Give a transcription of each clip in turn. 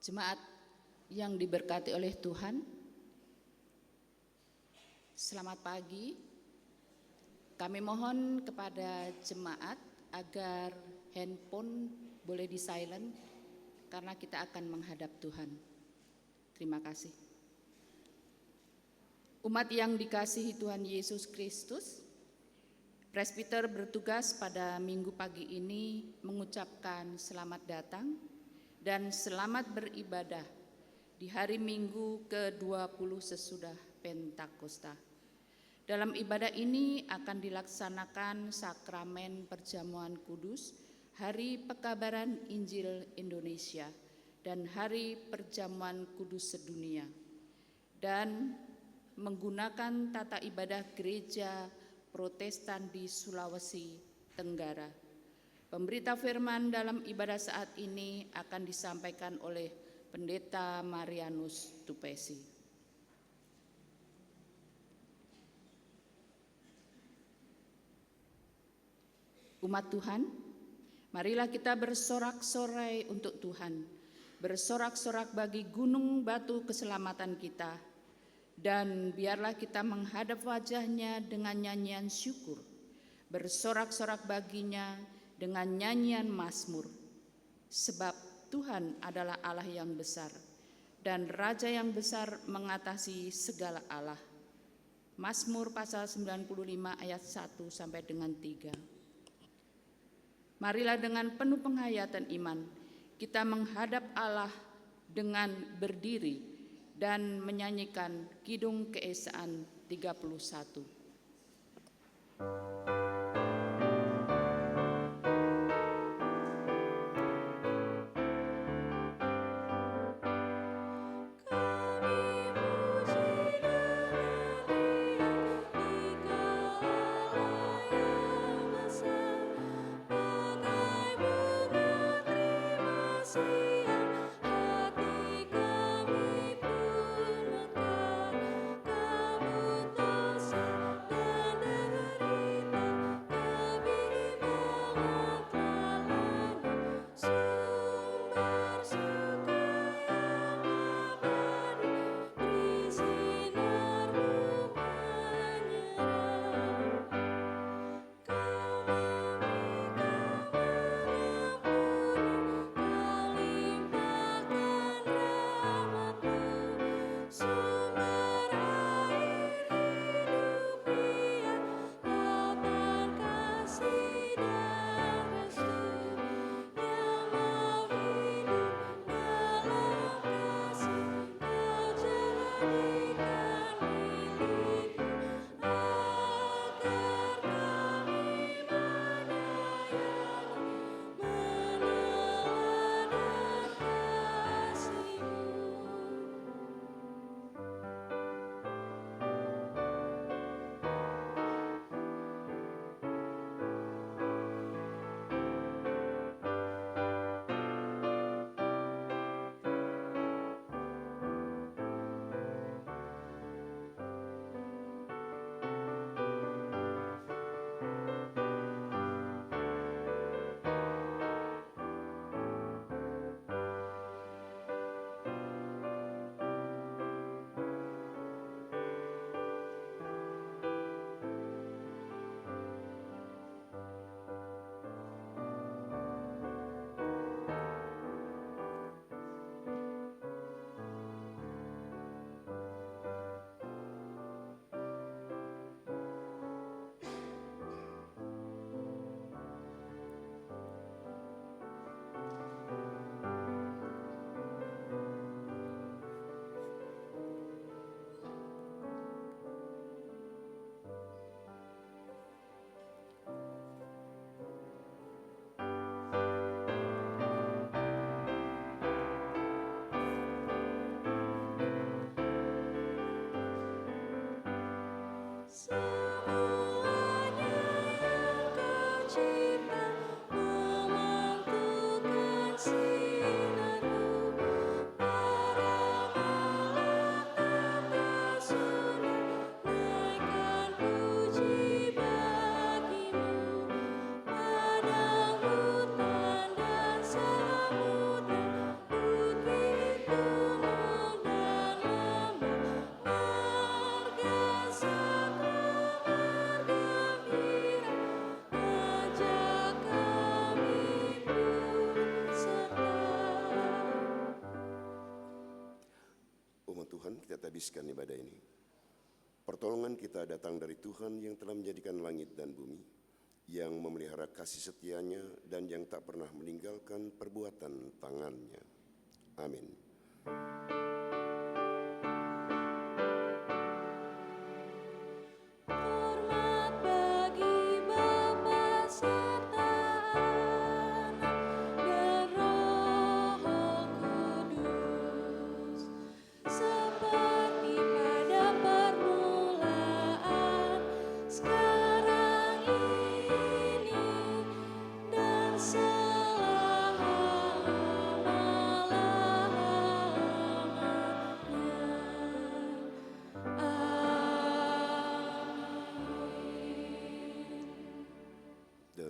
Jemaat yang diberkati oleh Tuhan, selamat pagi. Kami mohon kepada jemaat agar handphone boleh di silent karena kita akan menghadap Tuhan. Terima kasih. Umat yang dikasihi Tuhan Yesus Kristus, presbiter bertugas pada minggu pagi ini mengucapkan selamat datang dan selamat beribadah di hari Minggu ke-20 sesudah Pentakosta. Dalam ibadah ini akan dilaksanakan sakramen perjamuan kudus, Hari Pekabaran Injil Indonesia, dan Hari Perjamuan Kudus Sedunia, dan menggunakan tata ibadah gereja Protestan di Sulawesi Tenggara. Pemberita firman dalam ibadah saat ini akan disampaikan oleh Pendeta Marianus Tupesi. Umat Tuhan, marilah kita bersorak-sorai untuk Tuhan, bersorak-sorak bagi gunung batu keselamatan kita, dan biarlah kita menghadap wajah-Nya dengan nyanyian syukur, bersorak-sorak baginya dengan nyanyian mazmur, sebab Tuhan adalah Allah yang besar dan Raja yang besar mengatasi segala Allah. Mazmur pasal 95 ayat 1 sampai dengan 3. Marilah dengan penuh penghayatan iman kita menghadap Allah dengan berdiri dan menyanyikan Kidung Keesaan 31. menghabiskan ibadah ini. Pertolongan kita datang dari Tuhan yang telah menjadikan langit dan bumi, yang memelihara kasih setianya dan yang tak pernah meninggalkan perbuatan tangannya. Amin.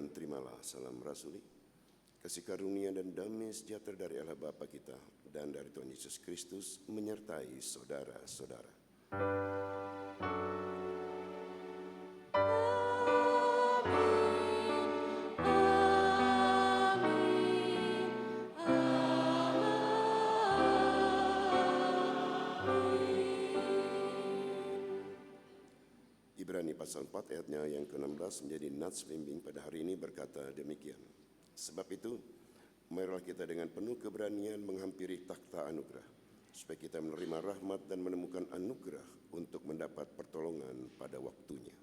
Terimalah salam rasuli, kasih karunia dan damai sejahtera dari Allah Bapa kita dan dari Tuhan Yesus Kristus menyertai saudara-saudara. Ibrani pasal 4 ayatnya yang ke-16 menjadi nats pembimbing pada hari ini berkata demikian. Sebab itu, marilah kita dengan penuh keberanian menghampiri takhta anugerah, supaya kita menerima rahmat dan menemukan anugerah untuk mendapat pertolongan pada waktunya.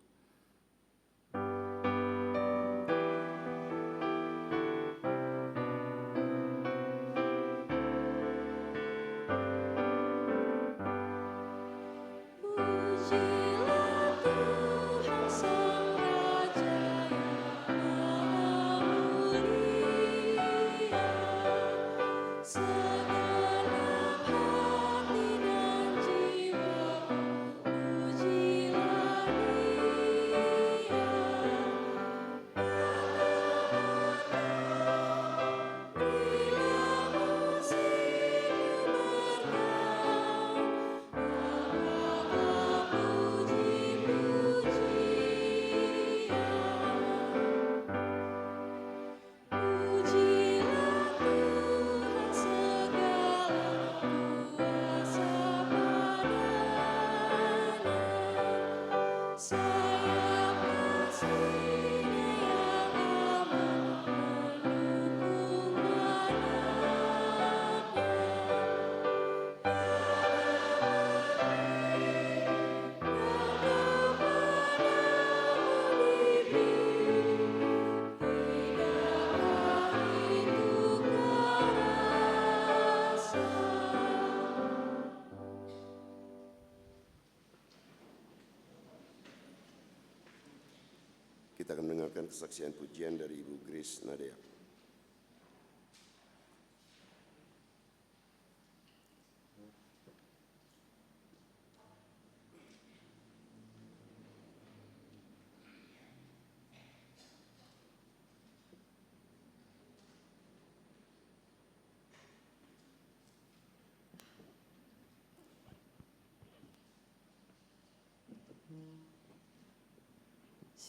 Kita akan mendengarkan kesaksian pujian dari Ibu Grace Nadia.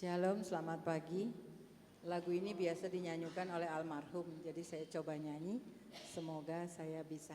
Shalom, selamat pagi. Lagu ini biasa dinyanyikan oleh almarhum, jadi saya coba nyanyi. Semoga saya bisa.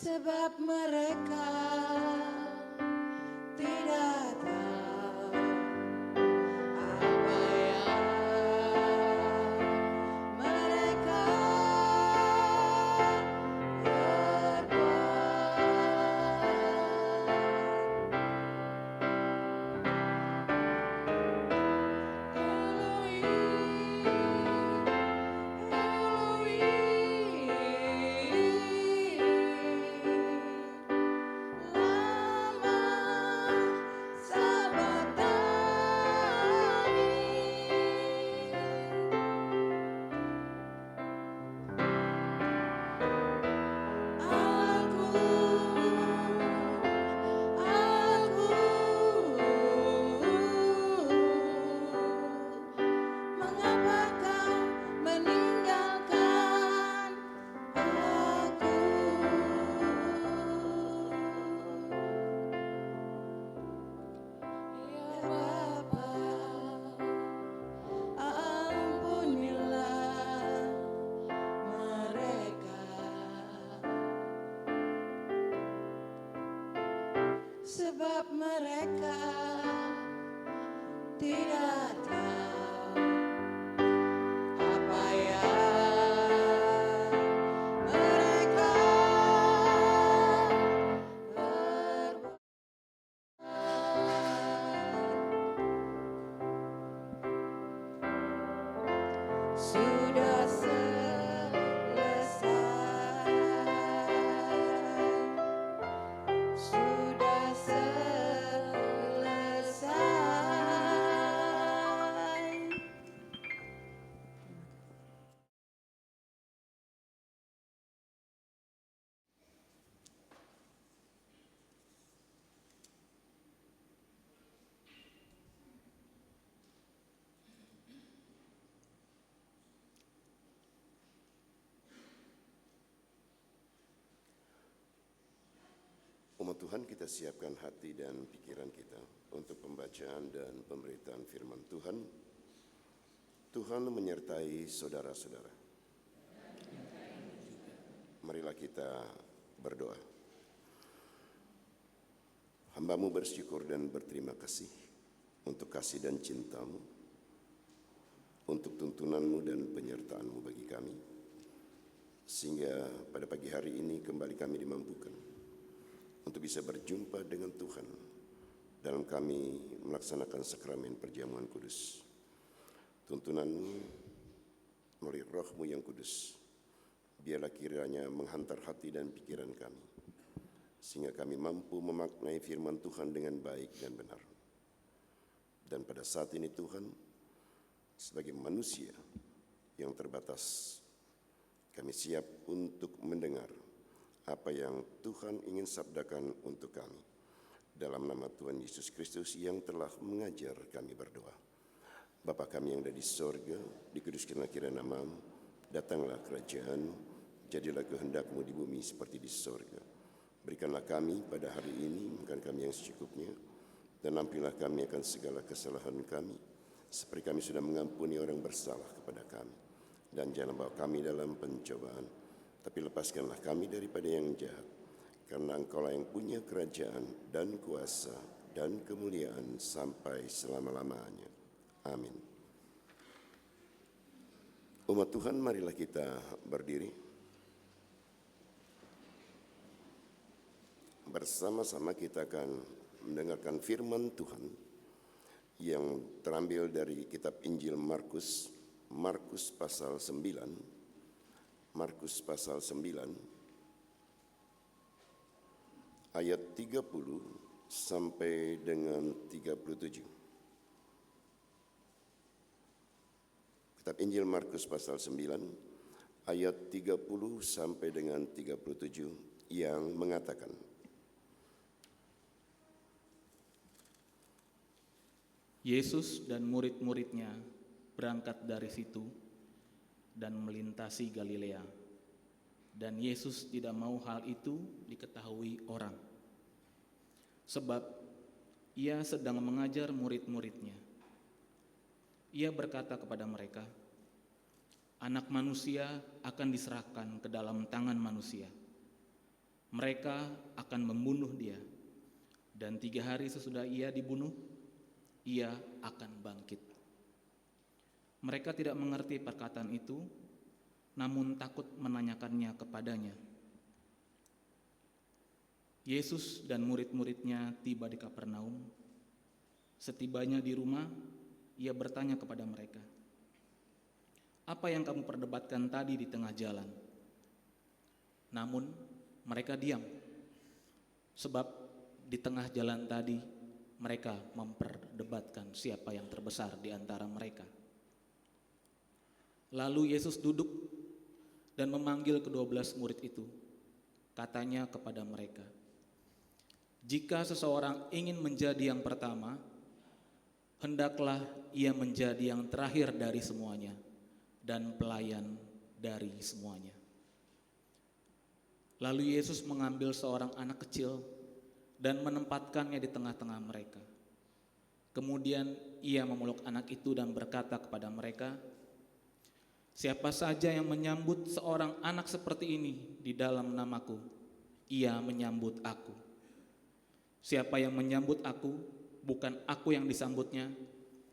sebab mereka tidak tahu apa yang mereka mengapa kau meninggalkan aku? Ya Bapa, ampunilah mereka, sebab mereka tidak tahu apa yang mereka perbuat. Sudah selesai, sudah selesai. Umat Tuhan, kita siapkan hati dan pikiran kita untuk pembacaan dan pemberitaan firman Tuhan. Tuhan menyertai saudara-saudara. Marilah kita berdoa. Hamba-Mu bersyukur dan berterima kasih untuk kasih dan cinta-Mu, untuk tuntunan-Mu dan penyertaan-Mu bagi kami, sehingga pada pagi hari ini kembali kami dimampukan untuk bisa berjumpa dengan Tuhan dalam kami melaksanakan sakramen perjamuan kudus. Tuntunan-Mu melalui Roh-Mu yang kudus, biarlah kiranya menghantar hati dan pikiran kami, sehingga kami mampu memaknai firman Tuhan dengan baik dan benar. Dan pada saat ini Tuhan, sebagai manusia yang terbatas, kami siap untuk mendengar apa yang Tuhan ingin sabdakan untuk kami. Dalam nama Tuhan Yesus Kristus yang telah mengajar kami berdoa. Bapa kami yang ada di sorga, dikuduskanlah kiranya nama-Mu, datanglah kerajaan-Mu, jadilah kehendak-Mu di bumi seperti di sorga. Berikanlah kami pada hari ini makan kami yang secukupnya, dan ampunilah kami akan segala kesalahan kami, seperti kami sudah mengampuni orang bersalah kepada kami. Dan jangan bawa kami dalam pencobaan, tapi lepaskanlah kami daripada yang jahat, karena Engkau-lah yang punya kerajaan dan kuasa dan kemuliaan sampai selama-lamanya. Amin. Umat Tuhan, marilah kita berdiri. Bersama-sama kita akan mendengarkan firman Tuhan yang terambil dari kitab Injil Markus, Markus pasal 9, Markus pasal 9 ayat 30 sampai dengan 37. Kitab Injil Markus pasal 9 ayat 30 sampai dengan 37 yang mengatakan, Yesus dan murid-muridnya berangkat dari situ dan melintasi Galilea. Dan Yesus tidak mau hal itu diketahui orang, sebab ia sedang mengajar murid-muridnya. Ia berkata kepada mereka, Anak manusia akan diserahkan ke dalam tangan manusia. mereka akan membunuh dia, dan 3 hari sesudah ia dibunuh, ia akan bangkit. Mereka tidak mengerti perkataan itu, namun takut menanyakannya kepadanya. Yesus dan murid-muridnya tiba di Kapernaum. Setibanya di rumah, ia bertanya kepada mereka, "Apa yang kamu perdebatkan tadi di tengah jalan?" Namun mereka diam, sebab di tengah jalan tadi mereka memperdebatkan siapa yang terbesar di antara mereka. Lalu Yesus duduk dan memanggil ke-12 murid itu. Katanya kepada mereka, "Jika seseorang ingin menjadi yang pertama, hendaklah ia menjadi yang terakhir dari semuanya dan pelayan dari semuanya." Lalu Yesus mengambil seorang anak kecil dan menempatkannya di tengah-tengah mereka. Kemudian ia memeluk anak itu dan berkata kepada mereka, "Siapa saja yang menyambut seorang anak seperti ini di dalam namaku, ia menyambut aku. Siapa yang menyambut aku, bukan aku yang disambutnya,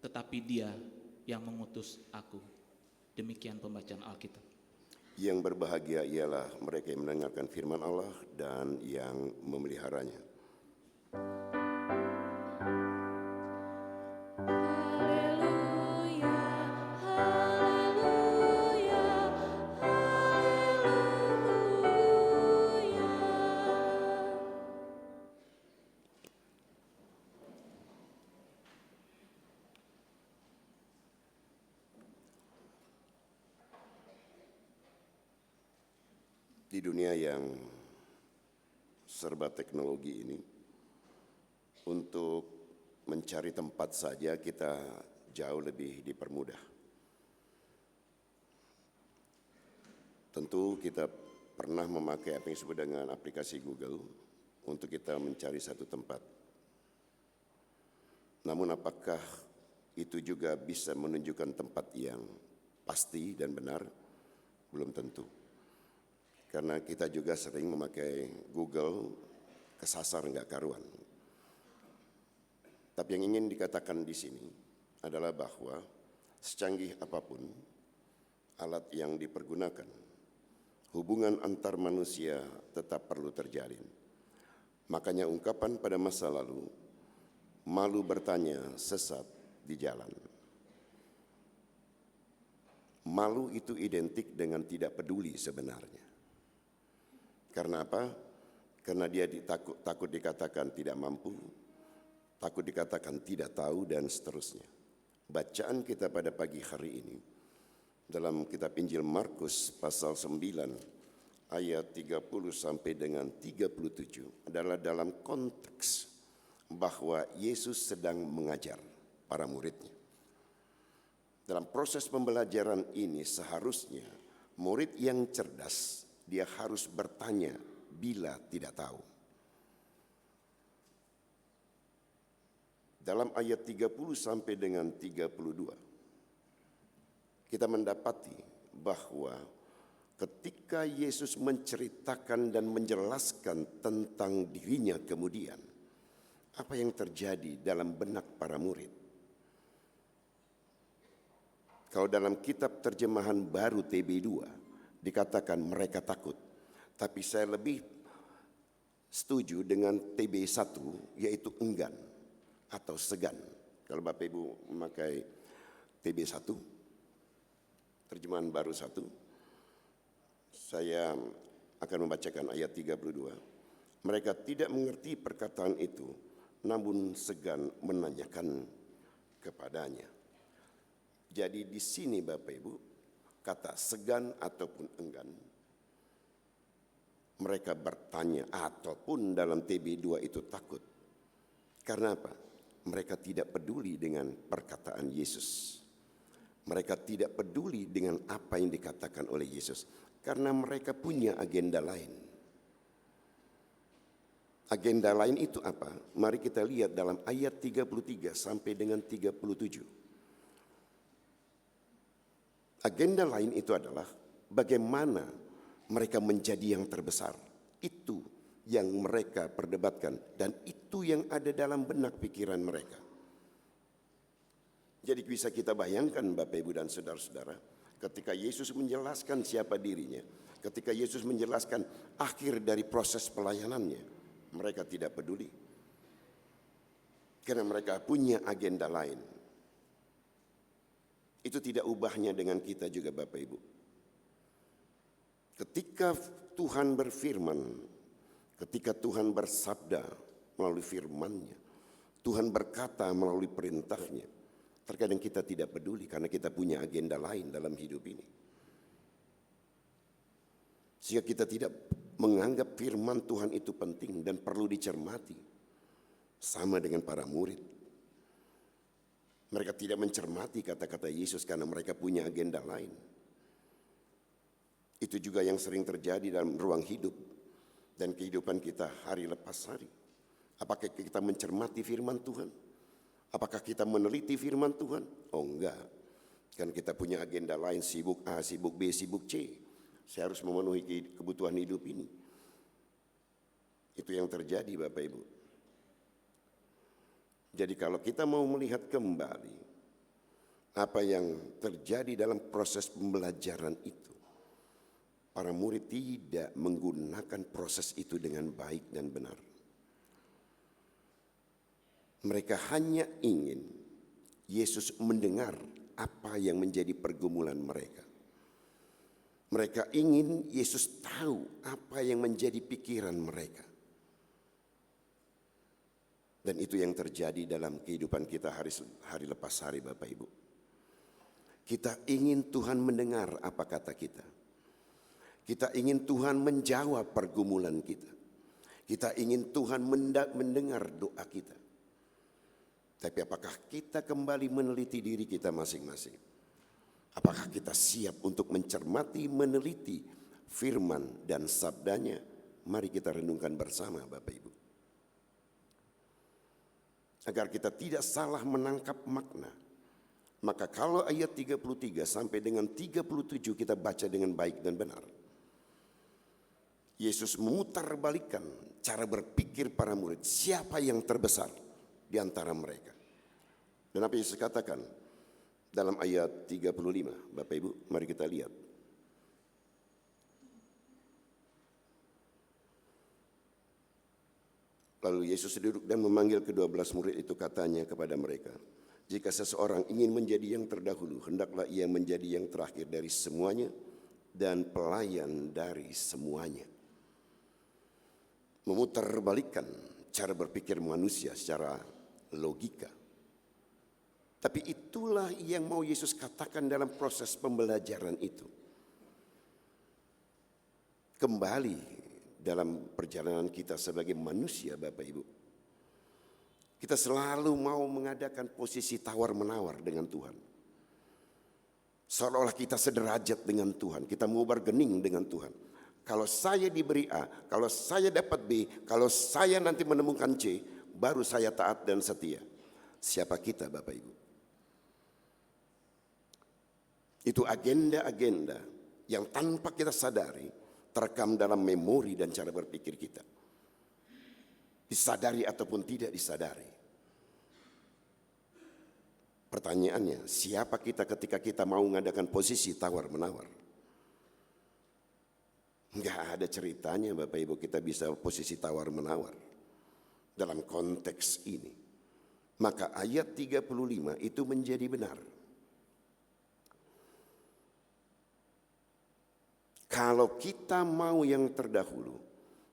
tetapi dia yang mengutus aku." Demikian pembacaan Alkitab. Yang berbahagia ialah mereka yang mendengarkan firman Allah dan yang memeliharanya. Haleluya, haleluya, haleluya. Di dunia yang serba teknologi ini, untuk mencari tempat saja kita jauh lebih dipermudah. Tentu kita pernah memakai apa yang disebut dengan aplikasi Google untuk kita mencari satu tempat. Namun apakah itu juga bisa menunjukkan tempat yang pasti dan benar? Belum tentu. Karena kita juga sering memakai Google, kesasar nggak karuan. Tapi yang ingin dikatakan di sini adalah bahwa secanggih apapun alat yang dipergunakan, hubungan antar manusia tetap perlu terjalin. Makanya ungkapan pada masa lalu, malu bertanya sesat di jalan. Malu itu identik dengan tidak peduli sebenarnya. Karena apa? Karena dia takut dikatakan tidak mampu, takut dikatakan tidak tahu, dan seterusnya. Bacaan kita pada pagi hari ini dalam kitab Injil Markus pasal 9 ayat 30 sampai dengan 37 adalah dalam konteks bahwa Yesus sedang mengajar para muridnya. Dalam proses pembelajaran ini seharusnya murid yang cerdas dia harus bertanya bila tidak tahu. Dalam ayat 30 sampai dengan 32, kita mendapati bahwa ketika Yesus menceritakan dan menjelaskan tentang dirinya kemudian, apa yang terjadi dalam benak para murid? Kalau dalam kitab terjemahan baru TB2, dikatakan mereka takut. Tapi saya lebih setuju dengan TB1, yaitu enggan atau segan. Kalau Bapak Ibu memakai TB1, terjemahan baru 1, saya akan membacakan ayat 32. Mereka tidak mengerti perkataan itu, namun segan menanyakan kepadanya. Jadi di sini Bapak Ibu, kata segan ataupun enggan, mereka bertanya ataupun dalam TB2 itu takut. Karena apa? Mereka tidak peduli dengan perkataan Yesus. Mereka tidak peduli dengan apa yang dikatakan oleh Yesus. Karena mereka punya agenda lain. Agenda lain itu apa? Mari kita lihat dalam ayat 33 sampai dengan 37. Agenda lain itu adalah bagaimana mereka menjadi yang terbesar. Itu yang mereka perdebatkan, dan itu yang ada dalam benak pikiran mereka. Jadi bisa kita bayangkan Bapak Ibu dan saudara-saudara, ketika Yesus menjelaskan siapa dirinya, ketika Yesus menjelaskan akhir dari proses pelayanannya, mereka tidak peduli. Karena mereka punya agenda lain. Itu tidak ubahnya dengan kita juga Bapak Ibu. Ketika Tuhan berfirman, ketika Tuhan bersabda melalui firman-Nya, Tuhan berkata melalui perintahnya, terkadang kita tidak peduli karena kita punya agenda lain dalam hidup ini. Sehingga kita tidak menganggap firman Tuhan itu penting dan perlu dicermati. Sama dengan para murid. Mereka tidak mencermati kata-kata Yesus karena mereka punya agenda lain. Itu juga yang sering terjadi dalam ruang hidup dan kehidupan kita hari lepas hari. Apakah kita mencermati firman Tuhan? Apakah kita meneliti firman Tuhan? Oh enggak. Kan kita punya agenda lain, sibuk A, sibuk B, sibuk C. Saya harus memenuhi kebutuhan hidup ini. Itu yang terjadi Bapak Ibu. Jadi kalau kita mau melihat kembali apa yang terjadi dalam proses pembelajaran itu, para murid tidak menggunakan proses itu dengan baik dan benar. Mereka hanya ingin Yesus mendengar apa yang menjadi pergumulan mereka. Mereka ingin Yesus tahu apa yang menjadi pikiran mereka. Dan itu yang terjadi dalam kehidupan kita hari lepas hari Bapak Ibu. Kita ingin Tuhan mendengar apa kata kita. Kita ingin Tuhan menjawab pergumulan kita. Kita ingin Tuhan mendengar doa kita. Tapi apakah kita kembali meneliti diri kita masing-masing? Apakah kita siap untuk mencermati, meneliti firman dan sabdanya? Mari kita renungkan bersama Bapak Ibu. Agar kita tidak salah menangkap makna. Maka kalau ayat 33 sampai dengan 37 kita baca dengan baik dan benar. Yesus memutarbalikkan cara berpikir para murid. Siapa yang terbesar di antara mereka? Dan apa Yesus katakan dalam ayat 35. Bapak Ibu, mari kita lihat. Lalu Yesus duduk dan memanggil ke-12 murid itu, katanya kepada mereka, jika seseorang ingin menjadi yang terdahulu, hendaklah ia menjadi yang terakhir dari semuanya dan pelayan dari semuanya. Memutarbalikkan cara berpikir manusia secara logika. Tapi itulah yang mau Yesus katakan dalam proses pembelajaran itu. Kembali dalam perjalanan kita sebagai manusia Bapak Ibu. Kita selalu mau mengadakan posisi tawar-menawar dengan Tuhan. Seolah-olah kita sederajat dengan Tuhan. Kita mau bergening dengan Tuhan. Kalau saya diberi A, kalau saya dapat B, kalau saya nanti menemukan C, baru saya taat dan setia. Siapa kita Bapak Ibu? Itu agenda-agenda yang tanpa kita sadari terekam dalam memori dan cara berpikir kita. Disadari ataupun tidak disadari. Pertanyaannya, siapa kita ketika kita mau mengadakan posisi tawar-menawar? Enggak ada ceritanya Bapak Ibu kita bisa posisi tawar-menawar dalam konteks ini. Maka ayat 35 itu menjadi benar. Kalau kita mau yang terdahulu,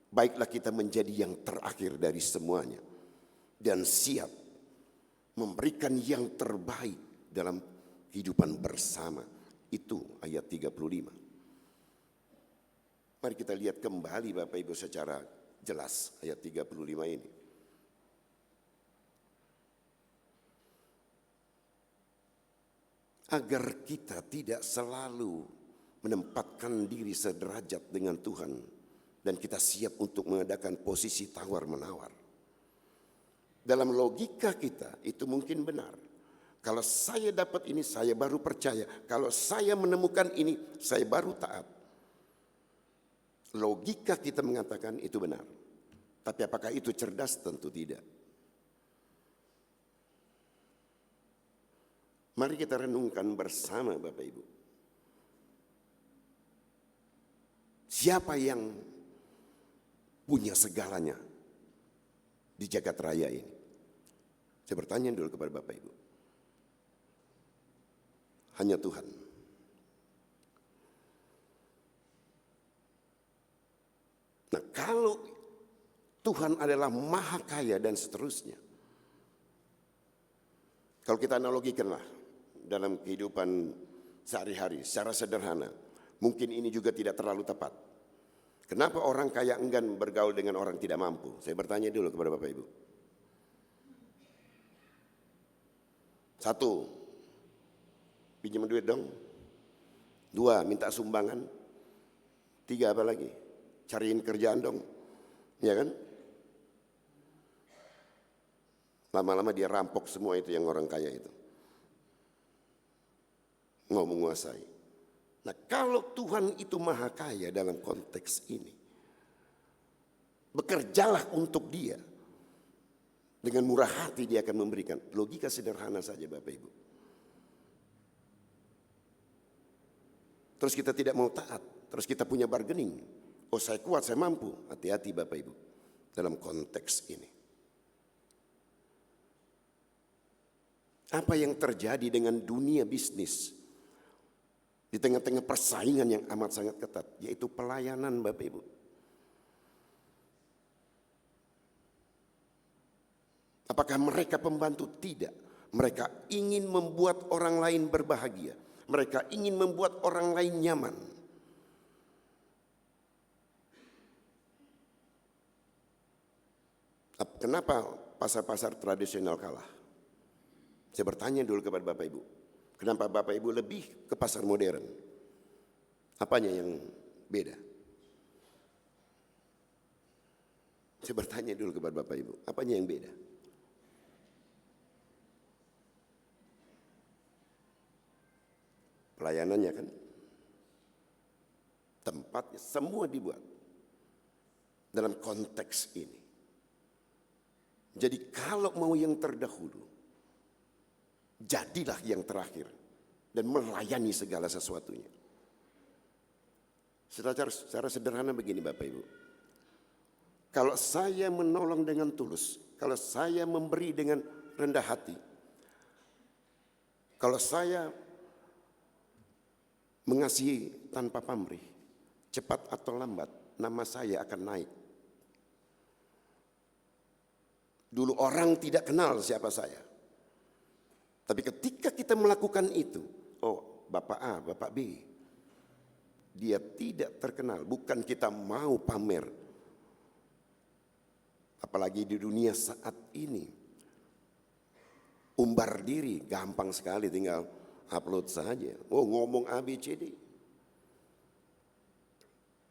baiklah kita menjadi yang terakhir dari semuanya. Dan siap memberikan yang terbaik dalam kehidupan bersama. Itu ayat 35. Mari kita lihat kembali Bapak Ibu secara jelas ayat 35 ini. Agar kita tidak selalu menempatkan diri sederajat dengan Tuhan dan kita siap untuk mengadakan posisi tawar-menawar. Dalam logika kita itu mungkin benar. Kalau saya dapat ini saya baru percaya. Kalau saya menemukan ini saya baru taat. Logika kita mengatakan itu benar. Tapi apakah itu cerdas? Tentu tidak. Mari kita renungkan bersama Bapak Ibu. Siapa yang punya segalanya di jagat raya ini? Saya bertanya dulu kepada Bapak Ibu. Hanya Tuhan. Nah, kalau Tuhan adalah maha kaya dan seterusnya. Kalau kita analogikanlah dalam kehidupan sehari-hari secara sederhana, mungkin ini juga tidak terlalu tepat. Kenapa orang kaya enggan bergaul dengan orang tidak mampu? Saya bertanya dulu kepada Bapak Ibu. Satu, pinjam duit dong. Dua, minta sumbangan. Tiga, apa lagi? Cariin kerjaan dong. Ya kan? Lama-lama dia rampok semua itu yang orang kaya itu. Mau menguasai. Nah, kalau Tuhan itu maha kaya dalam konteks ini, bekerjalah untuk dia. Dengan murah hati dia akan memberikan. Logika sederhana saja Bapak Ibu. Terus kita tidak mau taat. Terus kita punya bargaining. Oh, saya kuat, saya mampu. Hati-hati Bapak Ibu dalam konteks ini. Apa yang terjadi dengan dunia bisnis di tengah-tengah persaingan yang amat sangat ketat, yaitu pelayanan Bapak Ibu. Apakah mereka pembantu? Tidak. Mereka ingin membuat orang lain berbahagia. Mereka ingin membuat orang lain nyaman. Kenapa pasar-pasar tradisional kalah? Saya bertanya dulu kepada Bapak Ibu. Kenapa Bapak Ibu lebih ke pasar modern? Apanya yang beda? Saya bertanya dulu kepada Bapak Ibu. Apanya yang beda? Pelayanannya kan, tempatnya semua dibuat dalam konteks ini. Jadi kalau mau yang terdahulu, jadilah yang terakhir dan melayani segala sesuatunya. Secara sederhana begini Bapak Ibu. Kalau saya menolong dengan tulus, kalau saya memberi dengan rendah hati, kalau saya mengasihi tanpa pamrih, cepat atau lambat nama saya akan naik. Dulu orang tidak kenal siapa saya. Tapi ketika kita melakukan itu, oh Bapak A, Bapak B, dia tidak terkenal. Bukan kita mau pamer. Apalagi di dunia saat ini. Umbar diri gampang sekali, tinggal upload saja. Oh ngomong A, B, C, D.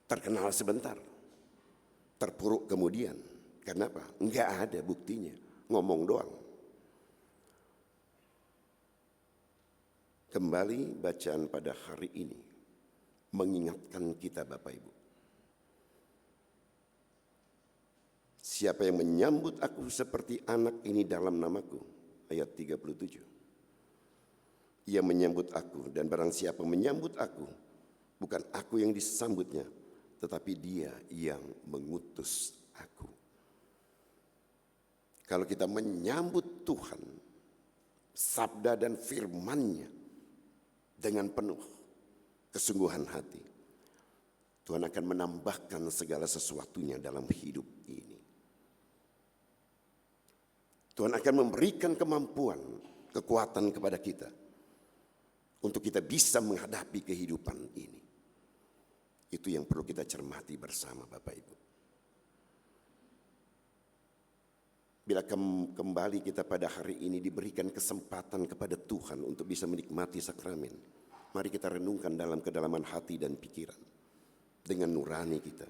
Terkenal sebentar. Terpuruk kemudian. Kenapa? Enggak ada buktinya. Ngomong doang. Kembali bacaan pada hari ini. Mengingatkan kita Bapak Ibu. Siapa yang menyambut aku seperti anak ini dalam namaku. Ayat 37. Ia menyambut aku, dan barang siapa menyambut aku, bukan aku yang disambutnya, tetapi dia yang mengutus aku. Kalau kita menyambut Tuhan, sabda dan firman-Nya dengan penuh kesungguhan hati, Tuhan akan menambahkan segala sesuatunya dalam hidup ini. Tuhan akan memberikan kemampuan, kekuatan kepada kita untuk kita bisa menghadapi kehidupan ini. Itu yang perlu kita cermati bersama Bapak Ibu. Bila kembali kita pada hari ini diberikan kesempatan kepada Tuhan untuk bisa menikmati sakramen, mari kita renungkan dalam kedalaman hati dan pikiran dengan nurani kita.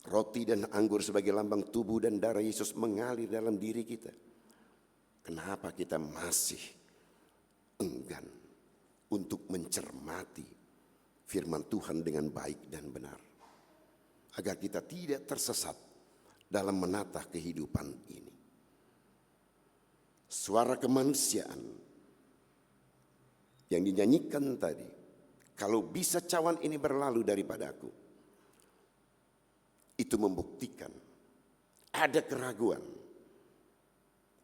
Roti dan anggur sebagai lambang tubuh dan darah Yesus mengalir dalam diri kita. Kenapa kita masih enggan untuk mencermati firman Tuhan dengan baik dan benar? agar kita tidak tersesat dalam menata kehidupan ini. Suara kemanusiaan yang dinyanyikan tadi, kalau bisa cawan ini berlalu daripadaku, itu membuktikan ada keraguan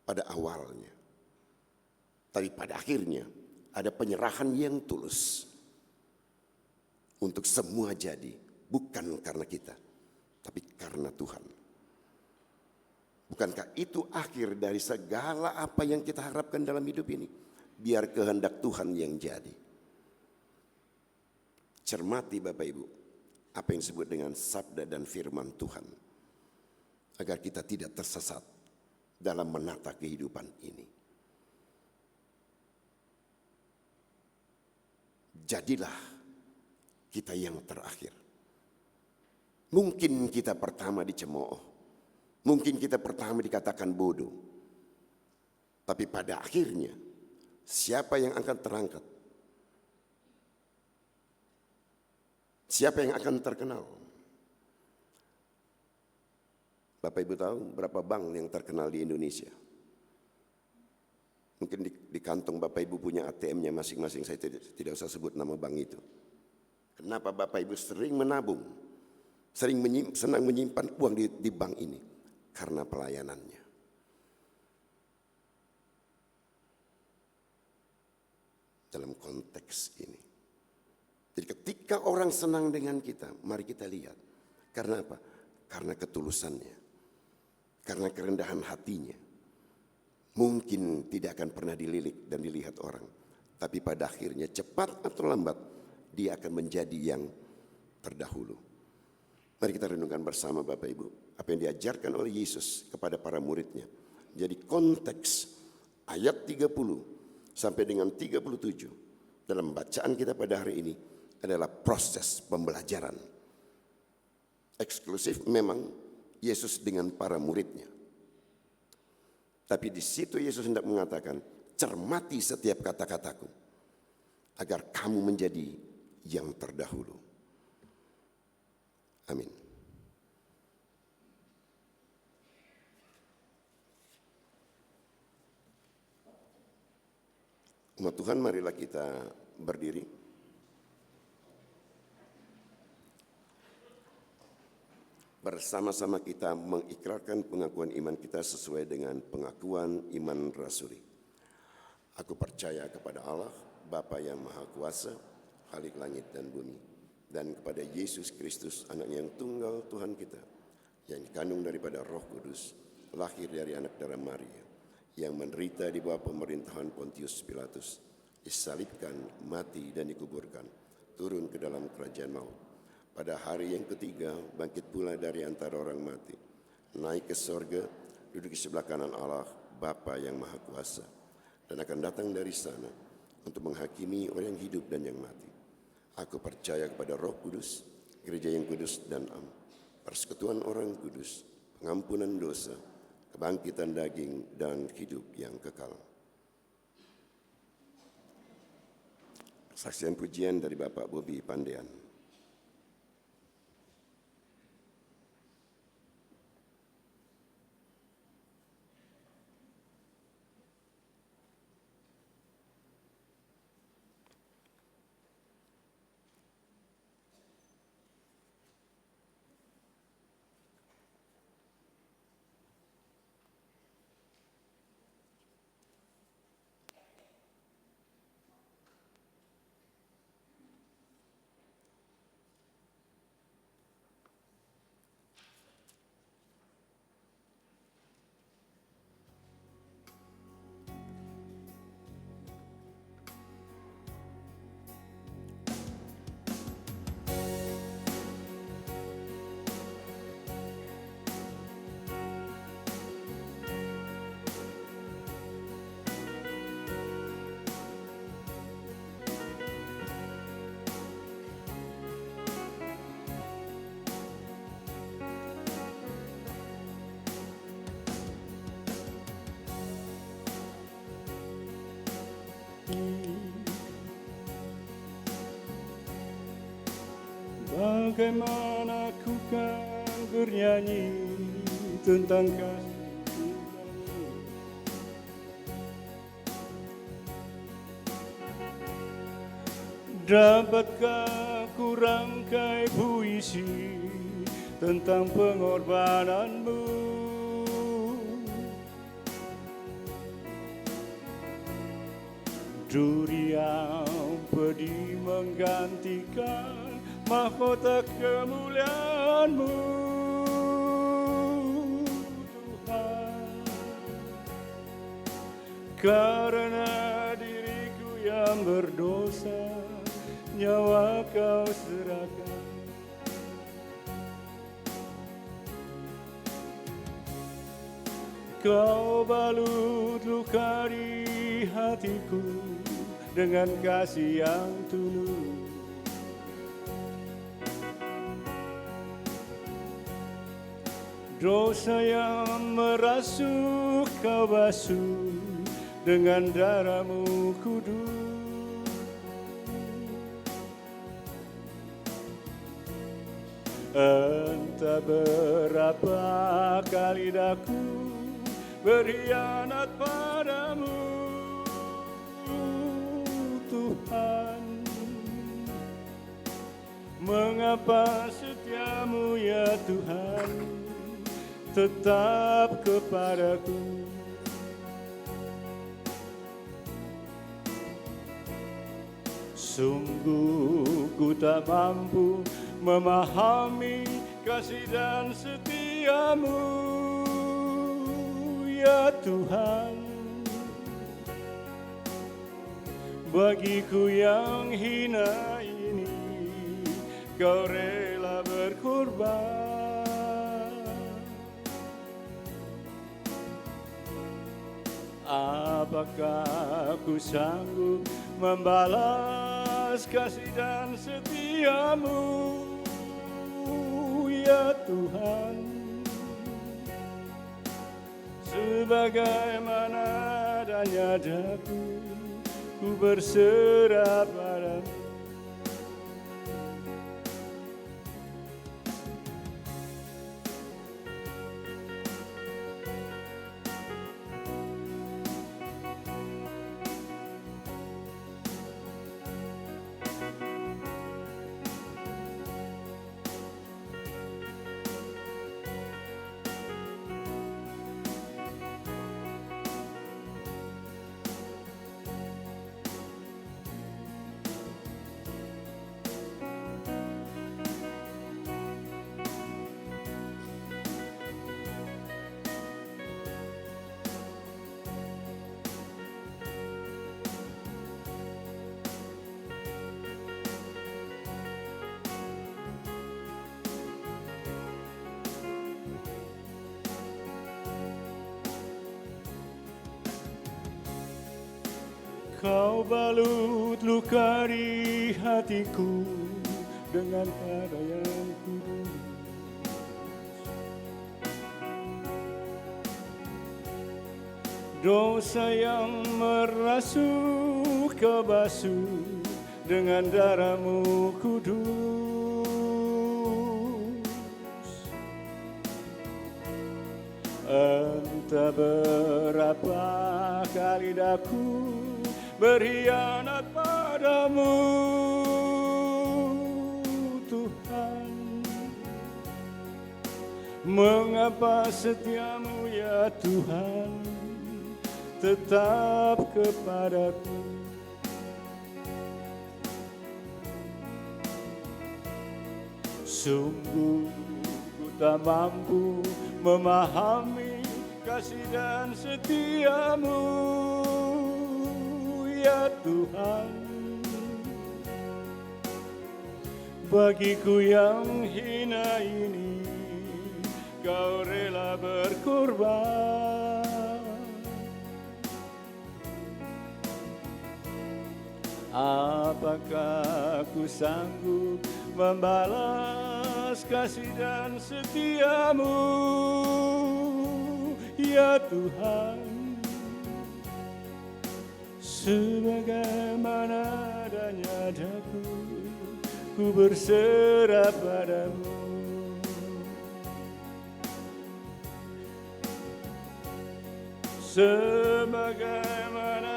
pada awalnya, tapi pada akhirnya ada penyerahan yang tulus untuk semua jadi, bukan karena kita, tapi karena Tuhan. Bukankah itu akhir dari segala apa yang kita harapkan dalam hidup ini? Biar kehendak Tuhan yang jadi. Cermati Bapak Ibu, apa yang disebut dengan sabda dan firman Tuhan, agar kita tidak tersesat dalam menata kehidupan ini. Jadilah kita yang terakhir. Mungkin kita pertama dicemooh, mungkin kita pertama dikatakan bodoh, tapi pada akhirnya siapa yang akan terangkat? Siapa yang akan terkenal? Bapak Ibu tahu berapa bank yang terkenal di Indonesia? Mungkin di kantong Bapak Ibu punya ATM-nya masing-masing, saya tidak usah sebut nama bank itu. Kenapa Bapak Ibu sering menabung, senang menyimpan uang di bank ini? Karena pelayanannya. Dalam konteks ini. Jadi ketika orang senang dengan kita, mari kita lihat. Karena apa? Karena ketulusannya. Karena kerendahan hatinya. Mungkin tidak akan pernah dililik dan dilihat orang. Tapi pada akhirnya cepat atau lambat dia akan menjadi yang terdahulu. Mari kita renungkan bersama Bapak Ibu. Apa yang diajarkan oleh Yesus kepada para muridnya. Jadi konteks ayat 30 sampai dengan 37 dalam bacaan kita pada hari ini adalah proses pembelajaran. Eksklusif memang Yesus dengan para muridnya. Tapi di situ Yesus hendak mengatakan, cermati setiap kata-kataku agar kamu menjadi yang terdahulu. Amin. Umat Tuhan, marilah kita berdiri. Bersama-sama kita mengikrarkan pengakuan iman kita sesuai dengan pengakuan iman rasuli. Aku percaya kepada Allah, Bapa yang Maha Kuasa, Khalik langit dan bumi, dan kepada Yesus Kristus, Anaknya yang tunggal Tuhan kita, yang dikandung daripada Roh Kudus, lahir dari anak darah Maria, yang menderita di bawah pemerintahan Pontius Pilatus, disalibkan, mati dan dikuburkan, turun ke dalam kerajaan maut. Pada hari yang ketiga bangkit pula dari antara orang mati, naik ke sorga, duduk di sebelah kanan Allah Bapa yang Maha Kuasa, dan akan datang dari sana untuk menghakimi orang yang hidup dan yang mati. Aku percaya kepada Roh Kudus, gereja yang kudus dan am, persekutuan orang kudus, pengampunan dosa, kebangkitan daging dan hidup yang kekal. Saksian pujian dari Bapak Bobi Pandean. Bagaimana ku kan bernyanyi tentang kasih Tuhanmu. Dapatkah ku rangkai puisi tentang pengorbananmu? Duri yang pedih menggantikan mahkota kemuliaan-Mu, Tuhan. Karena diriku yang berdosa, nyawa Kau serahkan. Kau balut luka di hatiku dengan kasih yang tulus. Dosa yang merasuk Kau basuh dengan darah-Mu kudus. Entah berapa kali daku berkhianat padamu, Tuhan. Mengapa setiamu ya Tuhan tetap kepadaku? Sungguh ku tak mampu memahami kasih dan setiamu, ya Tuhan. Bagiku yang hina ini, Kau rela berkorban. Apakah ku sanggup membalas kasih dan setiamu, ya Tuhan? Sebagaimana adanya daku, ku berserah padamu. Kau balut luka di hatiku dengan darah yang kudus. Dosa yang merasuk Kau basuh dengan darah-Mu kudus. Entah berapa kali daku berkhianat padamu, Tuhan. Mengapa setiamu ya Tuhan tetap kepadaku? Sungguh ku tak mampu memahami kasih dan setiamu, ya Tuhan. Bagiku yang hina ini, Kau rela berkorban. Apakah ku sanggup membalas kasih dan setiamu, ya Tuhan? Sebagaimana adanya daku, ku ku berserah padamu. Sebagaimana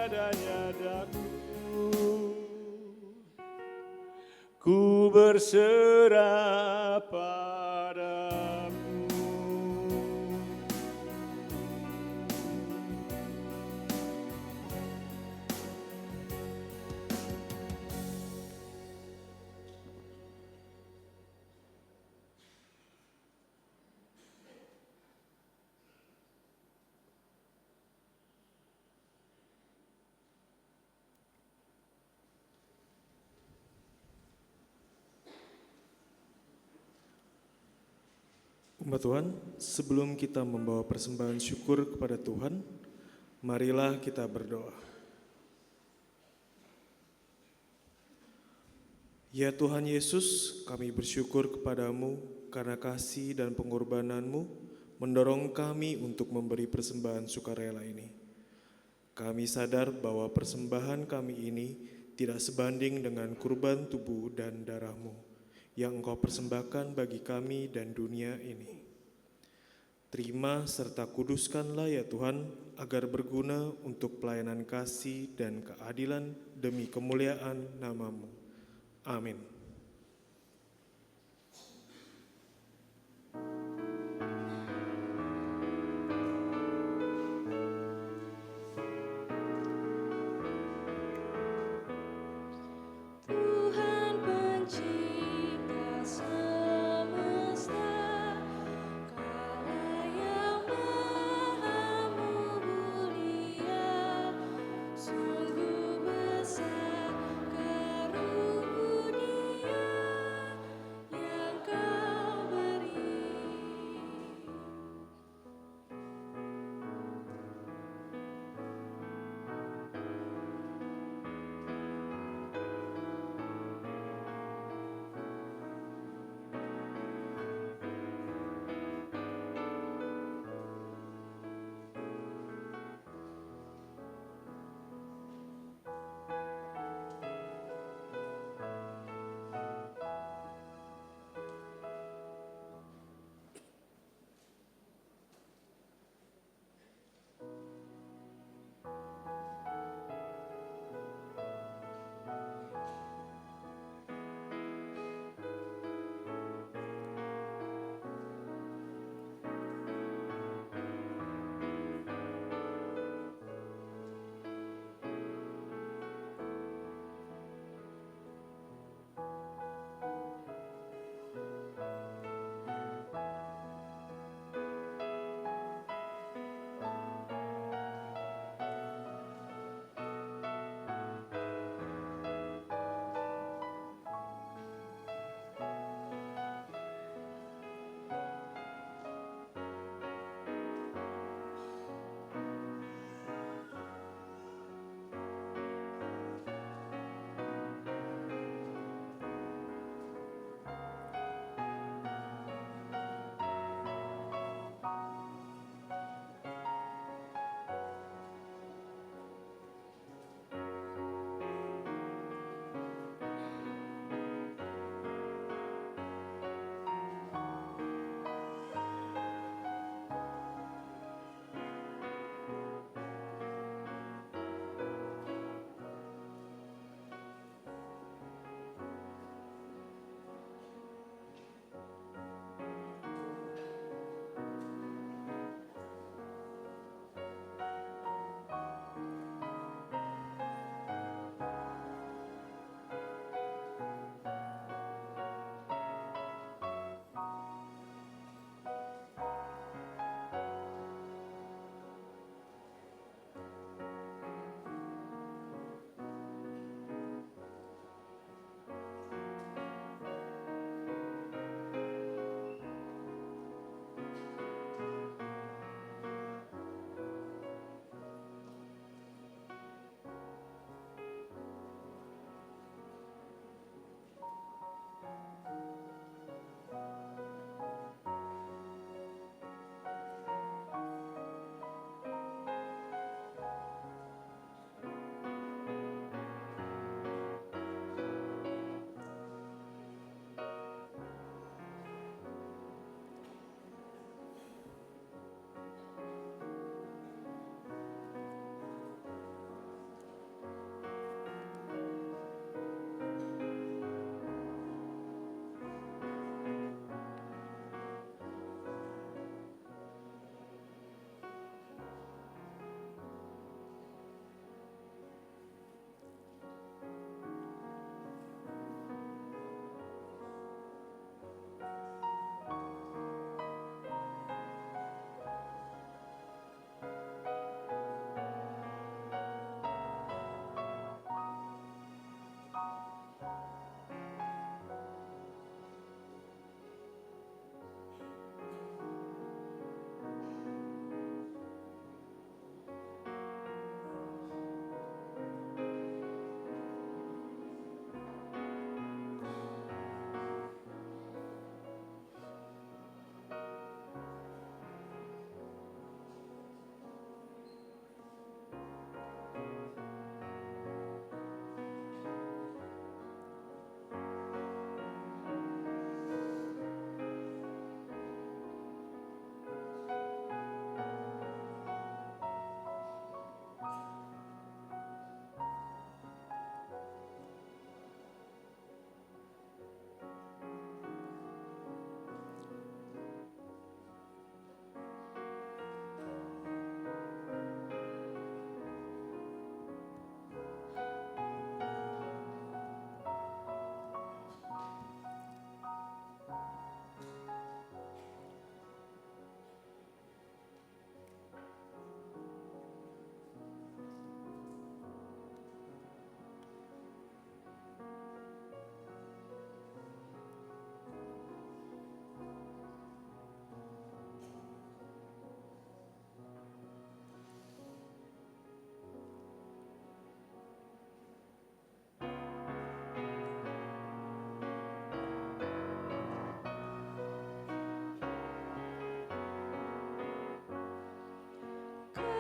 adanya daku, ku berserah padamu. Umat Tuhan, sebelum kita membawa persembahan syukur kepada Tuhan, marilah kita berdoa. Ya Tuhan Yesus, kami bersyukur kepadamu karena kasih dan pengorbananmu mendorong kami untuk memberi persembahan sukarela ini. Kami sadar bahwa persembahan kami ini tidak sebanding dengan kurban tubuh dan darahmu yang Engkau persembahkan bagi kami dan dunia ini. Terima serta kuduskanlah ya Tuhan, agar berguna untuk pelayanan kasih dan keadilan demi kemuliaan nama-Mu. Amin. Tuhan pencipta semesta, Kala yang maha mulia, sungguh besar karunia-Mu.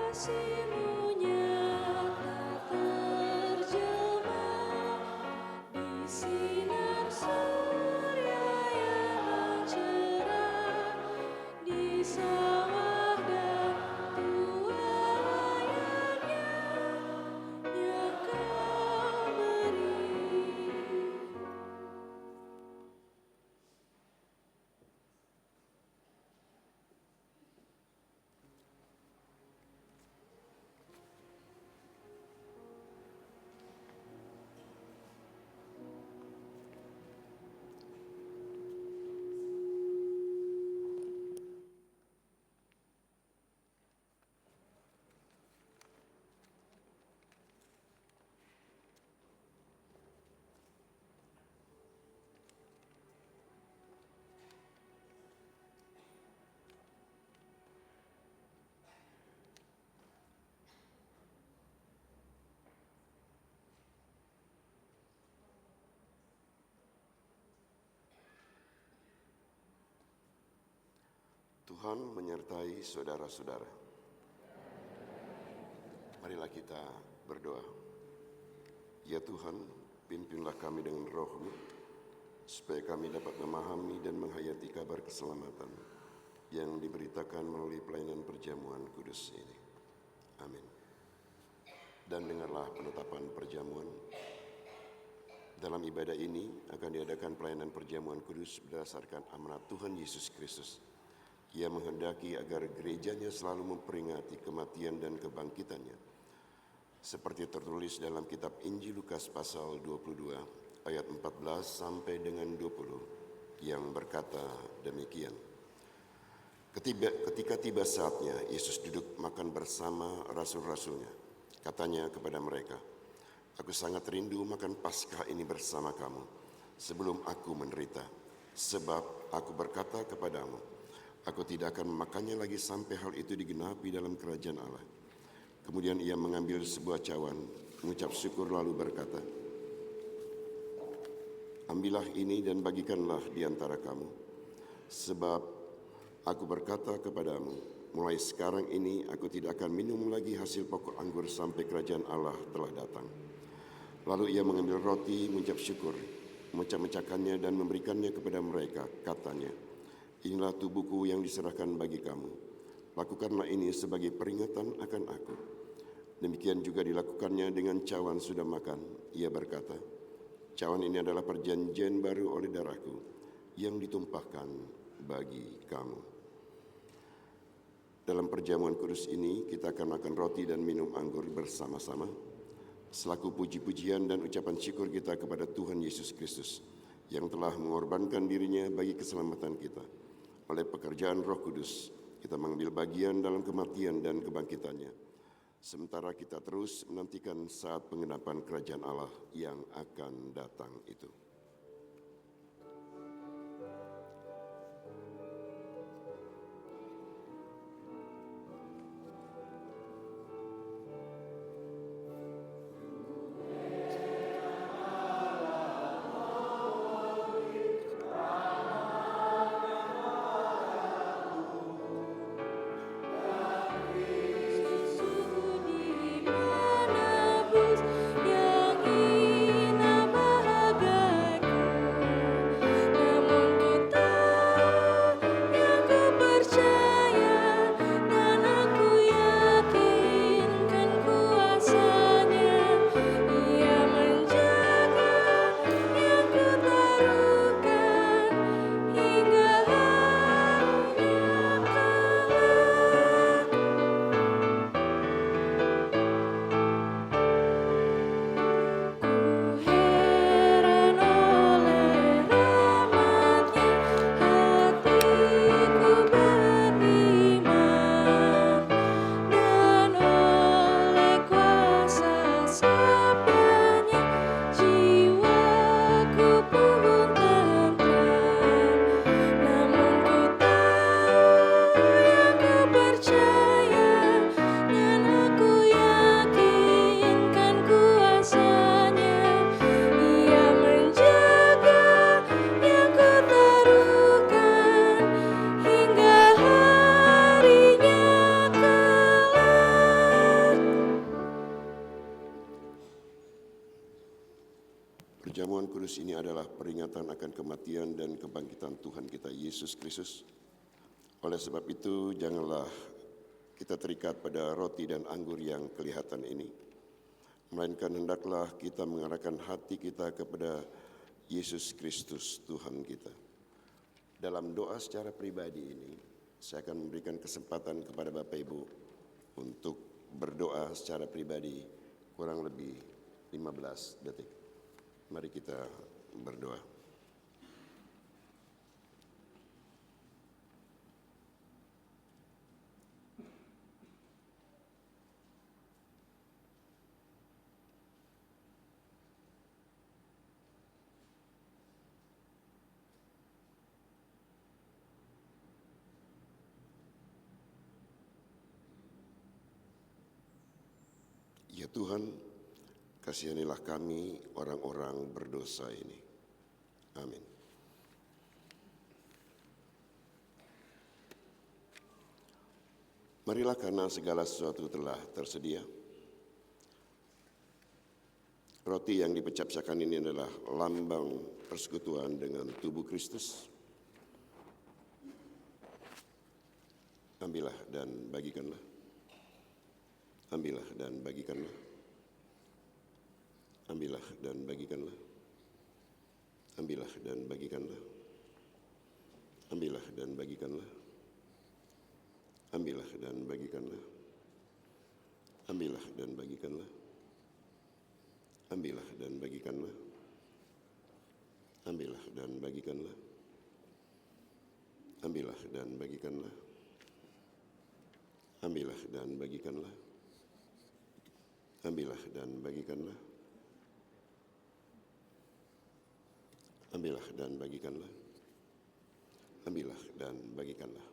kasih-Mu nyata terjemah di sinar surya yang cerah, di sawah dan tuayannya yang Kau beri. Tuhan menyertai saudara-saudara. Marilah kita berdoa. Ya Tuhan, pimpinlah kami dengan roh-Mu, supaya kami dapat memahami dan menghayati kabar keselamatan yang diberitakan melalui pelayanan perjamuan kudus ini. Amin. Dan dengarlah penetapan perjamuan. Dalam ibadah ini akan diadakan pelayanan perjamuan kudus berdasarkan amanat Tuhan Yesus Kristus. Ia menghendaki agar gerejanya selalu memperingati kematian dan kebangkitannya, seperti tertulis dalam kitab Injil Lukas pasal 22 ayat 14 sampai dengan 20 yang berkata demikian. Ketika tiba saatnya, Yesus duduk makan bersama rasul-rasulnya. Katanya kepada mereka, "Aku sangat rindu makan Paskah ini bersama kamu sebelum aku menderita. Sebab aku berkata kepadamu, aku tidak akan memakannya lagi sampai hal itu digenapi dalam kerajaan Allah." Kemudian ia mengambil sebuah cawan, mengucap syukur lalu berkata, "Ambillah ini dan bagikanlah di antara kamu. Sebab aku berkata kepadamu, mulai sekarang ini aku tidak akan minum lagi hasil pokok anggur sampai kerajaan Allah telah datang." Lalu ia mengambil roti, mengucap syukur, memecah-mecahkannya dan memberikannya kepada mereka. Katanya, "Inilah tubuhku yang diserahkan bagi kamu. Lakukanlah ini sebagai peringatan akan aku." Demikian juga dilakukannya dengan cawan sudah makan. Ia berkata, "Cawan ini adalah perjanjian baru oleh darahku yang ditumpahkan bagi kamu." Dalam perjamuan kudus ini kita akan makan roti dan minum anggur bersama-sama selaku puji-pujian dan ucapan syukur kita kepada Tuhan Yesus Kristus yang telah mengorbankan dirinya bagi keselamatan kita. Oleh pekerjaan Roh Kudus, kita mengambil bagian dalam kematian dan kebangkitannya, sementara kita terus menantikan saat penggenapan kerajaan Allah yang akan datang itu. Menebus yang hina bahagia. adalah peringatan akan kematian dan kebangkitan Tuhan kita Yesus Kristus. Oleh sebab itu, janganlah kita terikat pada roti dan anggur yang kelihatan ini, melainkan hendaklah kita mengarahkan hati kita kepada Yesus Kristus Tuhan kita. Dalam doa secara pribadi ini, saya akan memberikan kesempatan kepada Bapak Ibu untuk berdoa secara pribadi kurang lebih 15 detik. Mari kita berdoa. Ya Tuhan, kasihanilah kami orang-orang berdosa ini. Amin. Marilah karena segala sesuatu telah tersedia. Roti yang dipecah-pecahkan ini adalah lambang persekutuan dengan tubuh Kristus. Ambillah dan bagikanlah. Ambillah dan bagikanlah. Ambillah dan bagikanlah. Ambillah dan bagikanlah. Ambillah dan bagikanlah. Ambillah dan bagikanlah. Ambillah dan bagikanlah. Ambillah dan bagikanlah. Ambillah dan bagikanlah. Ambillah dan bagikanlah. Ambillah dan bagikanlah. Ambillah dan bagikanlah. Ambillah dan bagikanlah. Ambillah dan bagikanlah.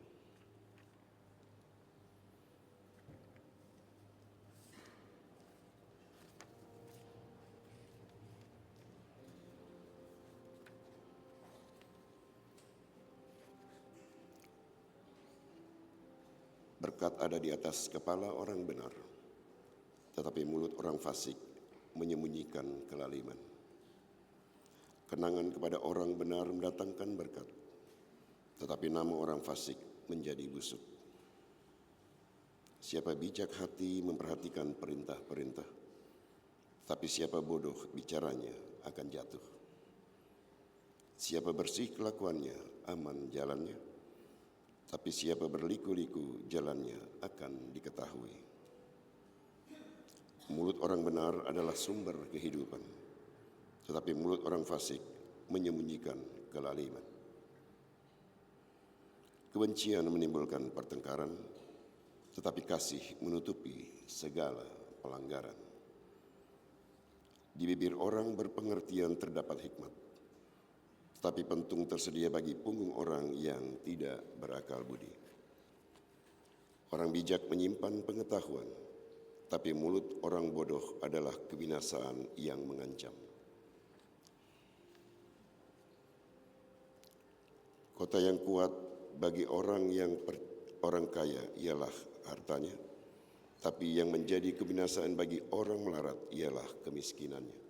Berkat ada di atas kepala orang benar, tetapi mulut orang fasik menyembunyikan kelaliman. Kenangan kepada orang benar mendatangkan berkat, tetapi nama orang fasik menjadi busuk. Siapa bijak hati memperhatikan perintah-perintah, tapi siapa bodoh bicaranya akan jatuh. Siapa bersih kelakuannya, aman jalannya, tapi siapa berliku-liku jalannya akan diketahui. Mulut orang benar adalah sumber kehidupan, tetapi mulut orang fasik menyembunyikan kelaliman. Kebencian menimbulkan pertengkaran, tetapi kasih menutupi segala pelanggaran. Di bibir orang berpengertian terdapat hikmat, tetapi pentung tersedia bagi punggung orang yang tidak berakal budi. Orang bijak menyimpan pengetahuan, tapi mulut orang bodoh adalah kebinasaan yang mengancam. Kota yang kuat bagi orang kaya ialah hartanya, tapi yang menjadi kebinasaan bagi orang melarat ialah kemiskinannya.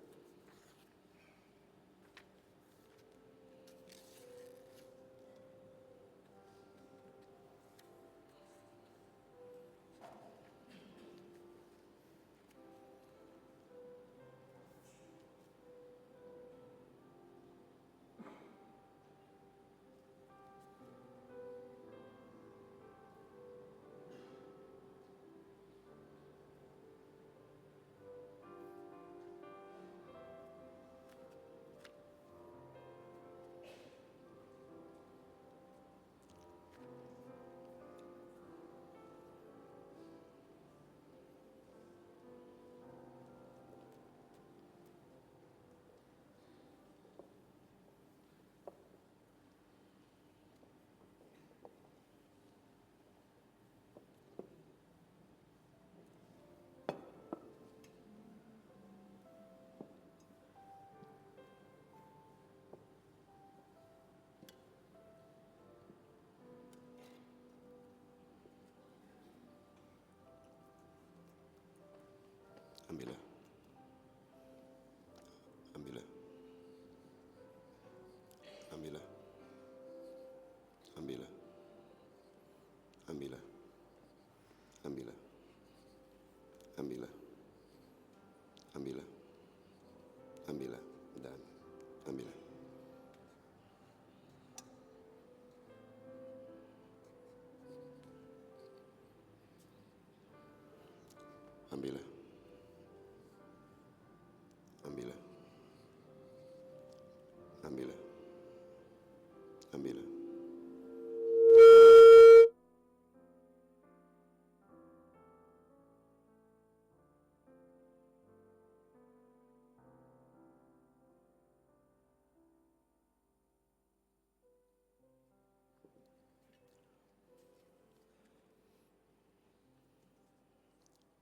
Ambillah. Ambillah. Ambillah. Ambillah. Ambillah. Ambillah. Ambillah. Ambillah. Ambillah dan ambillah. Ambillah. Ambillah. Ambillah. Ambillah.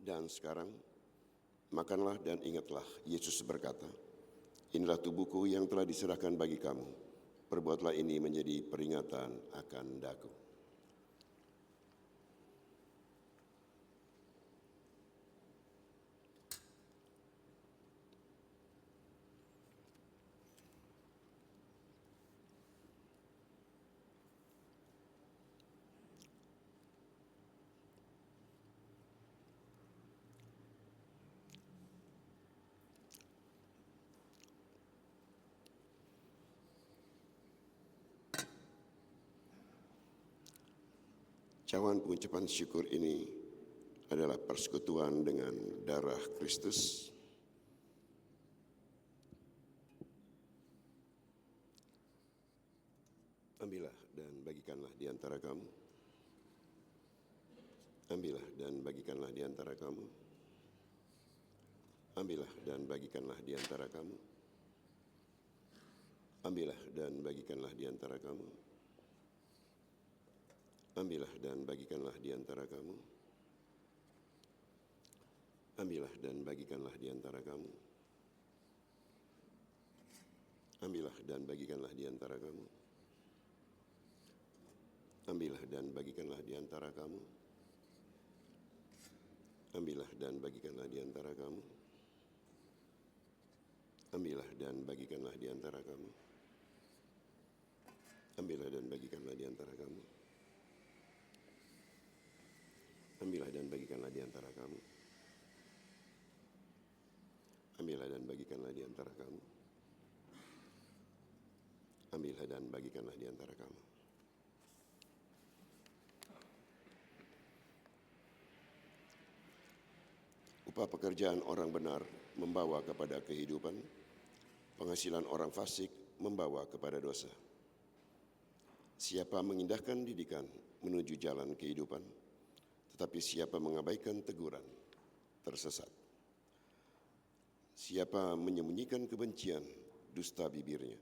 Dan sekarang, makanlah dan ingatlah, Yesus berkata, inilah tubuhku yang telah diserahkan bagi kamu. Perbuatlah ini menjadi peringatan akan daku. Cawan pengucapan syukur ini adalah persekutuan dengan darah Kristus. Ambillah dan bagikanlah di antara kamu. Ambillah dan bagikanlah di antara kamu. Ambillah dan bagikanlah di antara kamu. Ambillah dan bagikanlah di antara kamu. Ambillah dan bagikanlah di antara kamu. Ambillah dan bagikanlah di antara kamu. Ambillah dan bagikanlah di antara kamu. Ambillah dan bagikanlah di antara kamu. Ambillah dan bagikanlah di antara kamu. Ambillah dan bagikanlah di antara kamu. Ambillah dan bagikanlah di antara kamu. Ambillah dan bagikanlah di antara kamu. Ambillah dan bagikanlah di antara kamu. Ambillah dan bagikanlah di antara kamu. Upah pekerjaan orang benar membawa kepada kehidupan, penghasilan orang fasik membawa kepada dosa. Siapa mengindahkan didikan menuju jalan kehidupan, tetapi siapa mengabaikan teguran, tersesat. Siapa menyembunyikan kebencian, dusta bibirnya.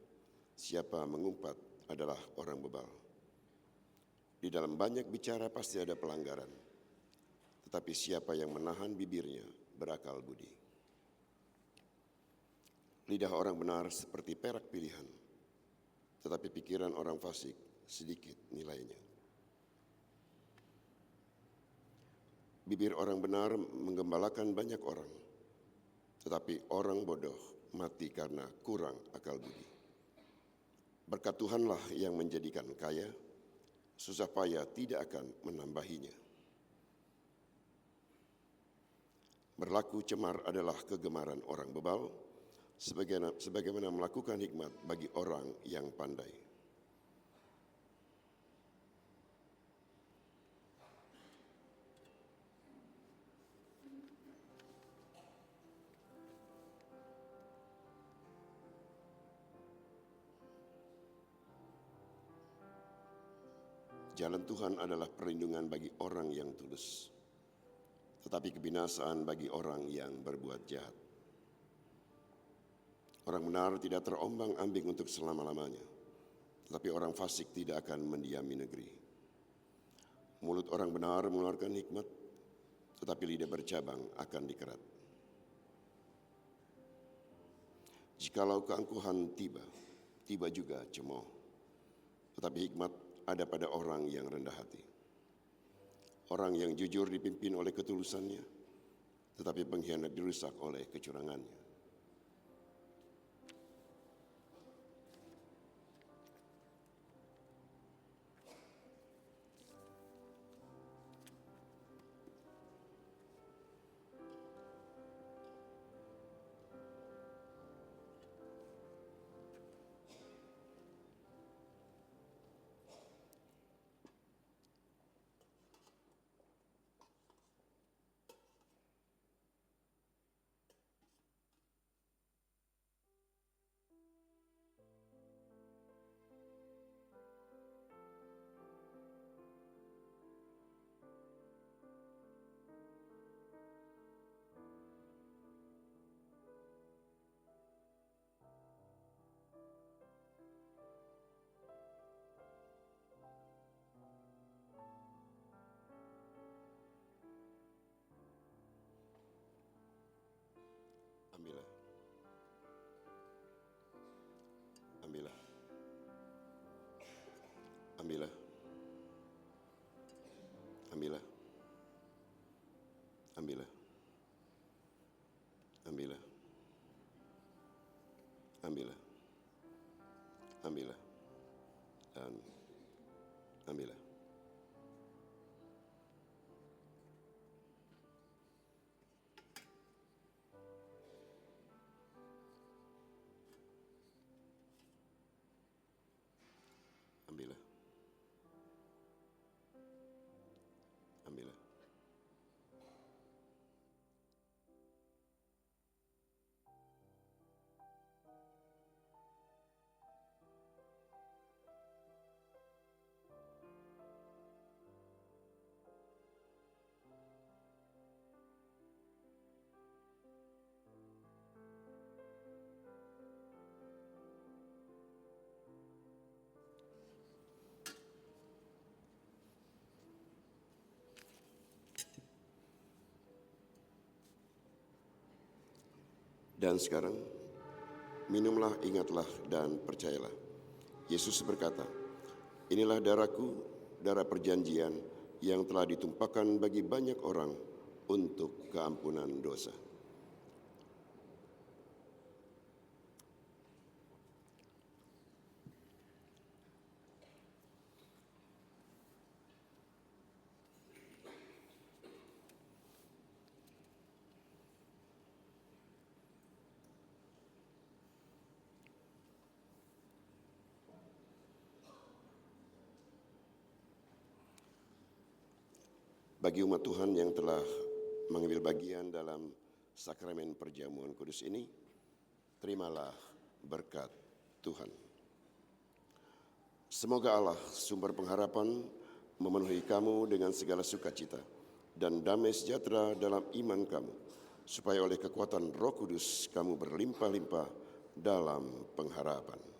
Siapa mengumpat adalah orang bebal. Di dalam banyak bicara pasti ada pelanggaran, tetapi siapa yang menahan bibirnya berakal budi. Lidah orang benar seperti perak pilihan, tetapi pikiran orang fasik sedikit nilainya. Bibir orang benar menggembalakan banyak orang, tetapi orang bodoh mati karena kurang akal budi. Berkat Tuhanlah yang menjadikan kaya, susah payah tidak akan menambahinya. Berlaku cemar adalah kegemaran orang bebal, sebagaimana melakukan hikmat bagi orang yang pandai. Jalan Tuhan adalah perlindungan bagi orang yang tulus, tetapi kebinasaan bagi orang yang berbuat jahat. Orang benar tidak terombang-ambing untuk selama-lamanya, tetapi orang fasik tidak akan mendiami negeri. Mulut orang benar mengeluarkan hikmat, tetapi lidah bercabang akan dikerat. Jikalau keangkuhan tiba, tiba juga cemooh, tetapi hikmat ada pada orang yang rendah hati. Orang yang jujur dipimpin oleh ketulusannya, tetapi pengkhianat dirusak oleh kecurangannya. Ambillah. Ambillah. Ambillah. Ambillah. Ambillah. Ambillah. Dan ambillah. Ambillah. Ambillah. Dan sekarang, minumlah, ingatlah, dan percayalah. Yesus berkata, inilah darahku, darah perjanjian yang telah ditumpahkan bagi banyak orang untuk keampunan dosa. Bagi umat Tuhan yang telah mengambil bagian dalam sakramen perjamuan kudus ini, terimalah berkat Tuhan. Semoga Allah, sumber pengharapan, memenuhi kamu dengan segala sukacita dan damai sejahtera dalam iman kamu, supaya oleh kekuatan Roh Kudus kamu berlimpah-limpah dalam pengharapan.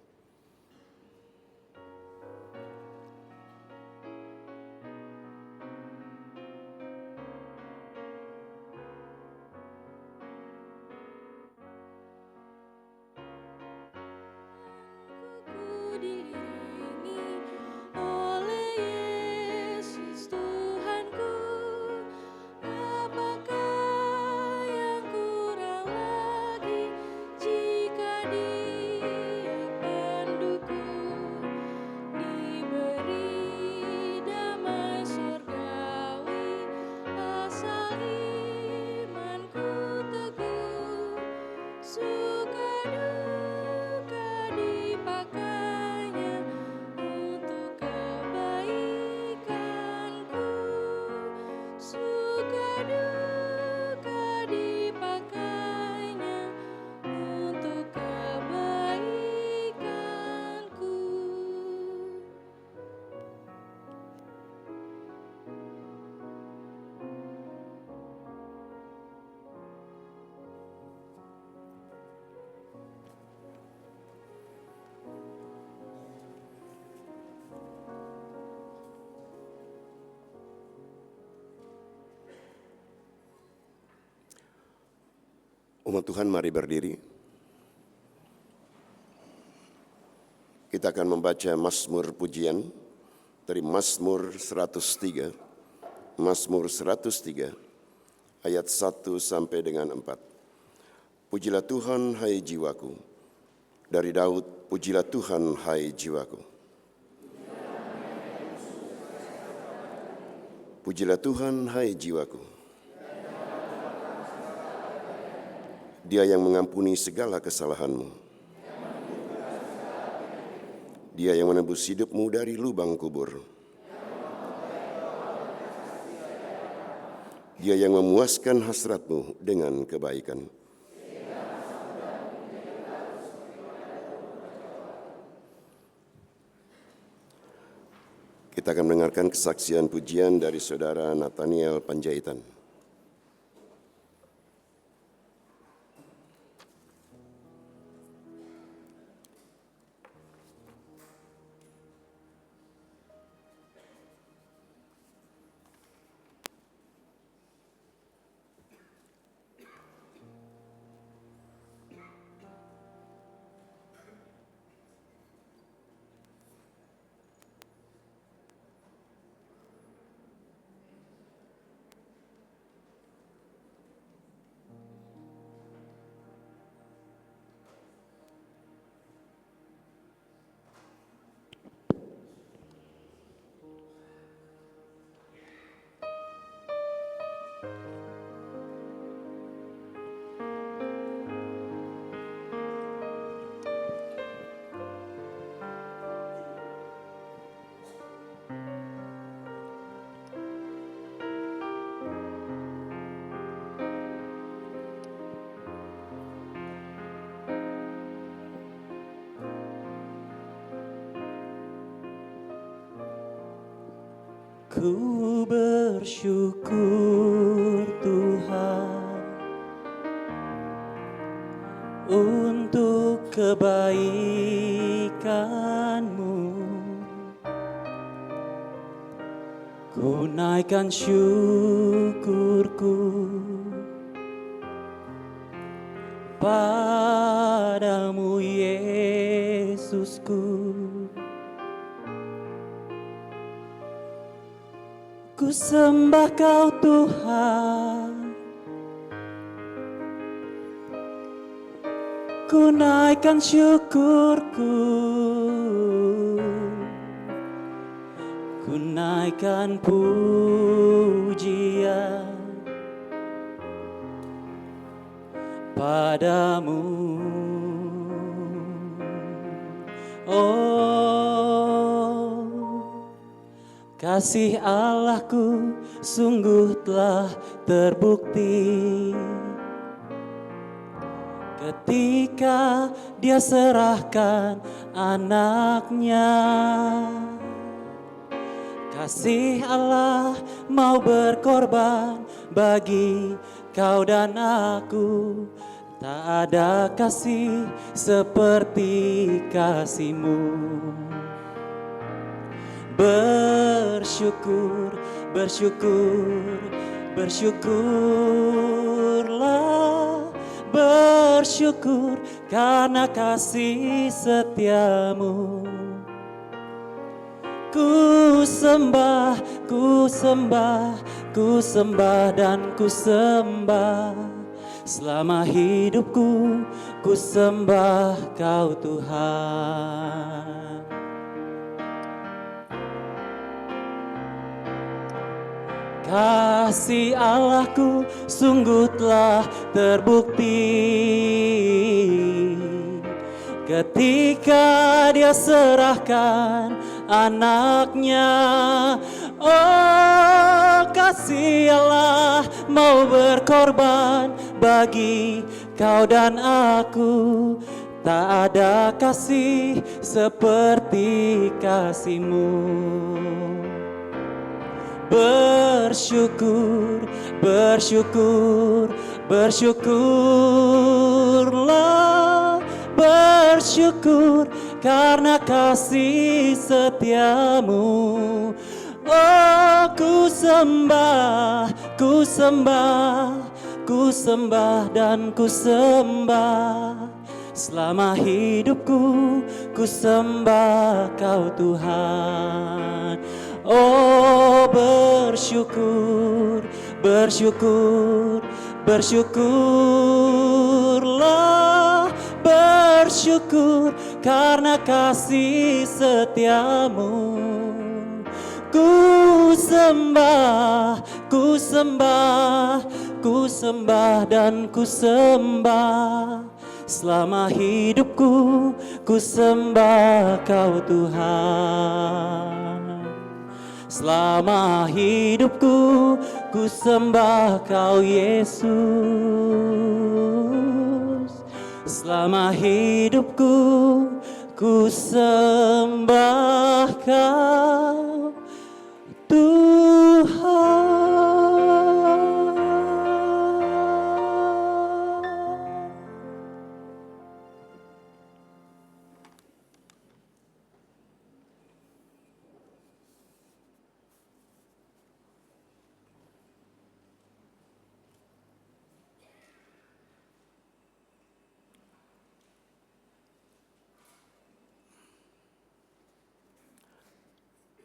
Ku diiringi oleh Yesus Tuhanku, apakah yang kurang lagi jika Dia mendukung, diberi damai surgawi, asal imanku teguh, suka duka dipakainya untuk kebaikanku, suka duka dipakainya untuk kebaikanku. Umat Tuhan, mari berdiri. Kita akan membaca Mazmur pujian dari Mazmur 103. Mazmur 103 ayat 1 sampai dengan 4. Pujilah Tuhan, hai jiwaku. Dari Daud, pujilah Tuhan, hai jiwaku. Pujilah Tuhan, hai jiwaku. Dia yang mengampuni segala kesalahanmu. Dia yang menebus hidupmu dari lubang kubur. Dia yang memuaskan hasratmu dengan kebaikan. Kita akan mendengarkan kesaksian pujian dari Saudara Nathaniel Panjaitan. Ku bersyukur Tuhan untuk kebaikan-Mu. Ku naikkan syukurku padamu Yesusku. Ku sembah Kau Tuhan, ku naikkan syukurku, ku naikkan pujian padamu. Oh, kasih Allahku sungguh telah terbukti ketika Dia serahkan anaknya. Kasih Allah mau berkorban bagi kau dan aku. Tak ada kasih seperti kasih-Mu. Bersyukur, bersyukur, bersyukurlah, bersyukur karena kasih setia-Mu. Ku sembah, ku sembah, ku sembah dan ku sembah. Selama hidupku, ku sembah Kau Tuhan. Kasih Allahku sungguh telah terbukti ketika Dia serahkan anaknya. Oh, kasih Allah mau berkorban bagi kau dan aku. Tak ada kasih seperti kasih-Mu. Bersyukur, bersyukur, bersyukurlah, bersyukur karena kasih setia-Mu. Oh, ku sembah, ku sembah, ku sembah dan ku sembah. Selama hidupku, ku sembah Kau Tuhan. Oh, bersyukur, bersyukur, bersyukurlah, bersyukur karena kasih setia-Mu. Ku sembah, ku sembah, ku sembah dan ku sembah. Selama hidupku, ku sembah Kau Tuhan. Selama hidupku, ku sembah Kau Yesus. Selama hidupku, ku sembah Kau Tuhan.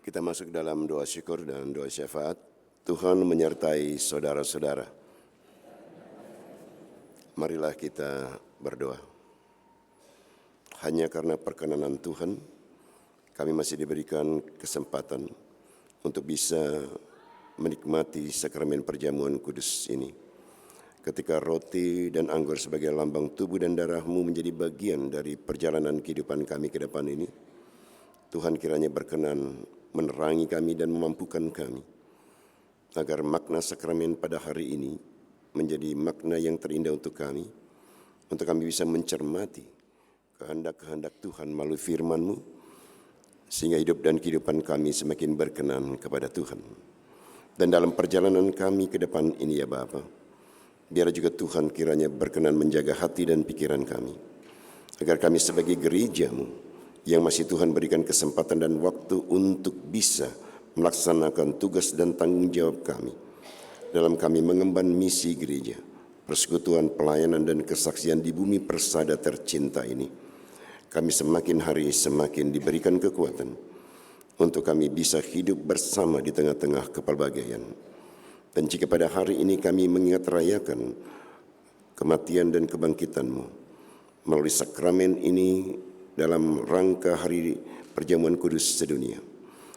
Kita masuk dalam doa syukur dan doa syafaat. Tuhan menyertai saudara-saudara. Marilah kita berdoa. Hanya karena perkenanan Tuhan, kami masih diberikan kesempatan untuk bisa menikmati sakramen perjamuan kudus ini. Ketika roti dan anggur sebagai lambang tubuh dan darah-Mu menjadi bagian dari perjalanan kehidupan kami ke depan ini, Tuhan kiranya berkenan menerangi kami dan memampukan kami, agar makna sakramen pada hari ini menjadi makna yang terindah untuk kami bisa mencermati kehendak-kehendak Tuhan melalui firman-Mu, sehingga hidup dan kehidupan kami semakin berkenan kepada Tuhan. Dan dalam perjalanan kami ke depan ini ya Bapa, biar juga Tuhan kiranya berkenan menjaga hati dan pikiran kami, agar kami sebagai gereja-Mu yang masih Tuhan berikan kesempatan dan waktu untuk bisa melaksanakan tugas dan tanggung jawab kami dalam kami mengemban misi gereja, persekutuan, pelayanan, dan kesaksian di bumi persada tercinta ini. Kami semakin hari semakin diberikan kekuatan untuk kami bisa hidup bersama di tengah-tengah kepelbagaian. Dan jika pada hari ini kami mengingat rayakan kematian dan kebangkitan-Mu melalui sakramen ini dalam rangka hari perjamuan kudus sedunia,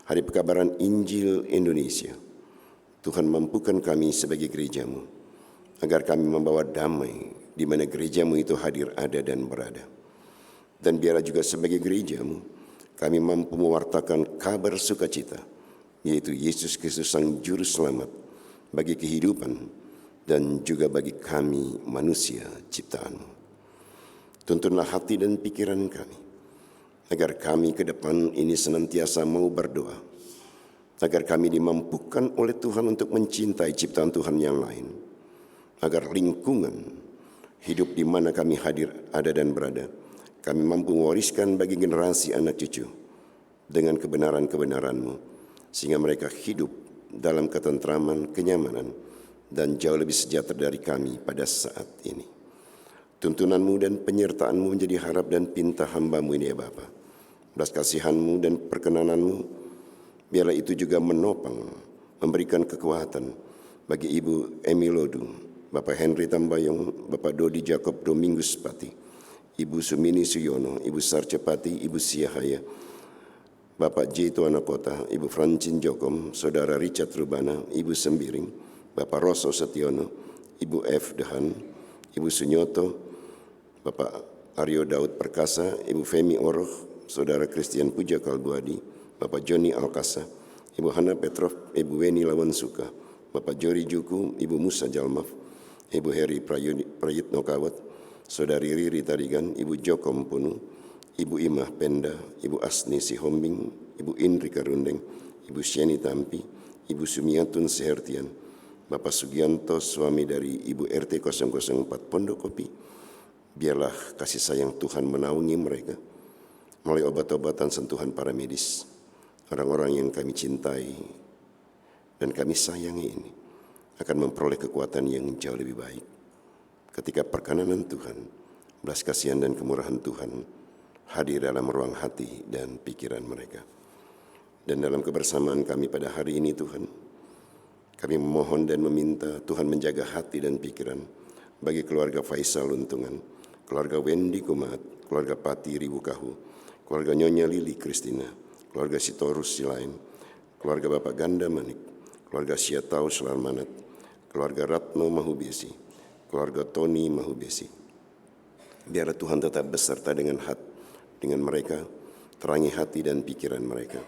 hari pekabaran Injil Indonesia, Tuhan mampukan kami sebagai gereja-Mu, agar kami membawa damai di mana gereja-Mu itu hadir, ada, dan berada. Dan biarlah juga sebagai gereja-Mu, kami mampu mewartakan kabar sukacita, yaitu Yesus Kristus Sang Juru Selamat bagi kehidupan dan juga bagi kami manusia ciptaan-Mu. Tuntunlah hati dan pikiran kami, agar kami ke depan ini senantiasa mau berdoa, agar kami dimampukan oleh Tuhan untuk mencintai ciptaan Tuhan yang lain, agar lingkungan hidup di mana kami hadir, ada, dan berada, kami mampu mewariskan bagi generasi anak cucu dengan kebenaran-kebenaran-Mu, sehingga mereka hidup dalam ketentraman, kenyamanan, dan jauh lebih sejahtera dari kami pada saat ini. Tuntunan-Mu dan penyertaan-Mu menjadi harap dan pinta hamba-Mu ini ya Bapa. Belas kasihan-Mu dan perkenanan-Mu, biarlah itu juga menopang, memberikan kekuatan bagi Ibu Emilodu, Bapak Henry Tambayong, Bapak Dodi Jacob Domingus Pati, Ibu Sumini Suyono, Ibu Sarcepati, Ibu Siahaya, Bapak J. Tuana Kota, Ibu Francin Jokom, Saudara Richard Rubana, Ibu Sembiring, Bapak Rosso Setiono, Ibu F. Dehan, Ibu Sunyoto, Bapak Aryo Daud Perkasa, Ibu Femi Oroh, Saudara Christian Puja Kalbuadi, Bapak Joni Alkasa, Ibu Hana Petrov, Ibu Weni Lawansuka, Bapak Jori Juku, Ibu Musa Jalmaf, Ibu Heri Prayitno Kawat, Saudari Riri Tarigan, Ibu Jokom Punu, Ibu Imah Penda, Ibu Asni Sihombing, Ibu Indri Karundeng, Ibu Syeni Tampi, Ibu Sumiatun Sehertian, Bapak Sugianto, suami dari Ibu RT 004 Pondok Kopi. Biarlah kasih sayang Tuhan menaungi mereka melalui obat-obatan sentuhan para medis, orang-orang yang kami cintai dan kami sayangi ini akan memperoleh kekuatan yang jauh lebih baik ketika perkenanan Tuhan, belas kasihan dan kemurahan Tuhan hadir dalam ruang hati dan pikiran mereka. Dan dalam kebersamaan kami pada hari ini Tuhan, kami memohon dan meminta Tuhan menjaga hati dan pikiran bagi keluarga Faisal Luntungan, keluarga Wendy Kumat, keluarga Pati Ribukahu, keluarga Nyonya Lili Kristina, keluarga Sitorus Silain, keluarga Bapak Ganda Manik, keluarga Siatau Sularmanat, keluarga Ratno Mahubesi, keluarga Tony Mahubesi. Biarlah Tuhan tetap beserta dengan mereka, terangi hati dan pikiran mereka,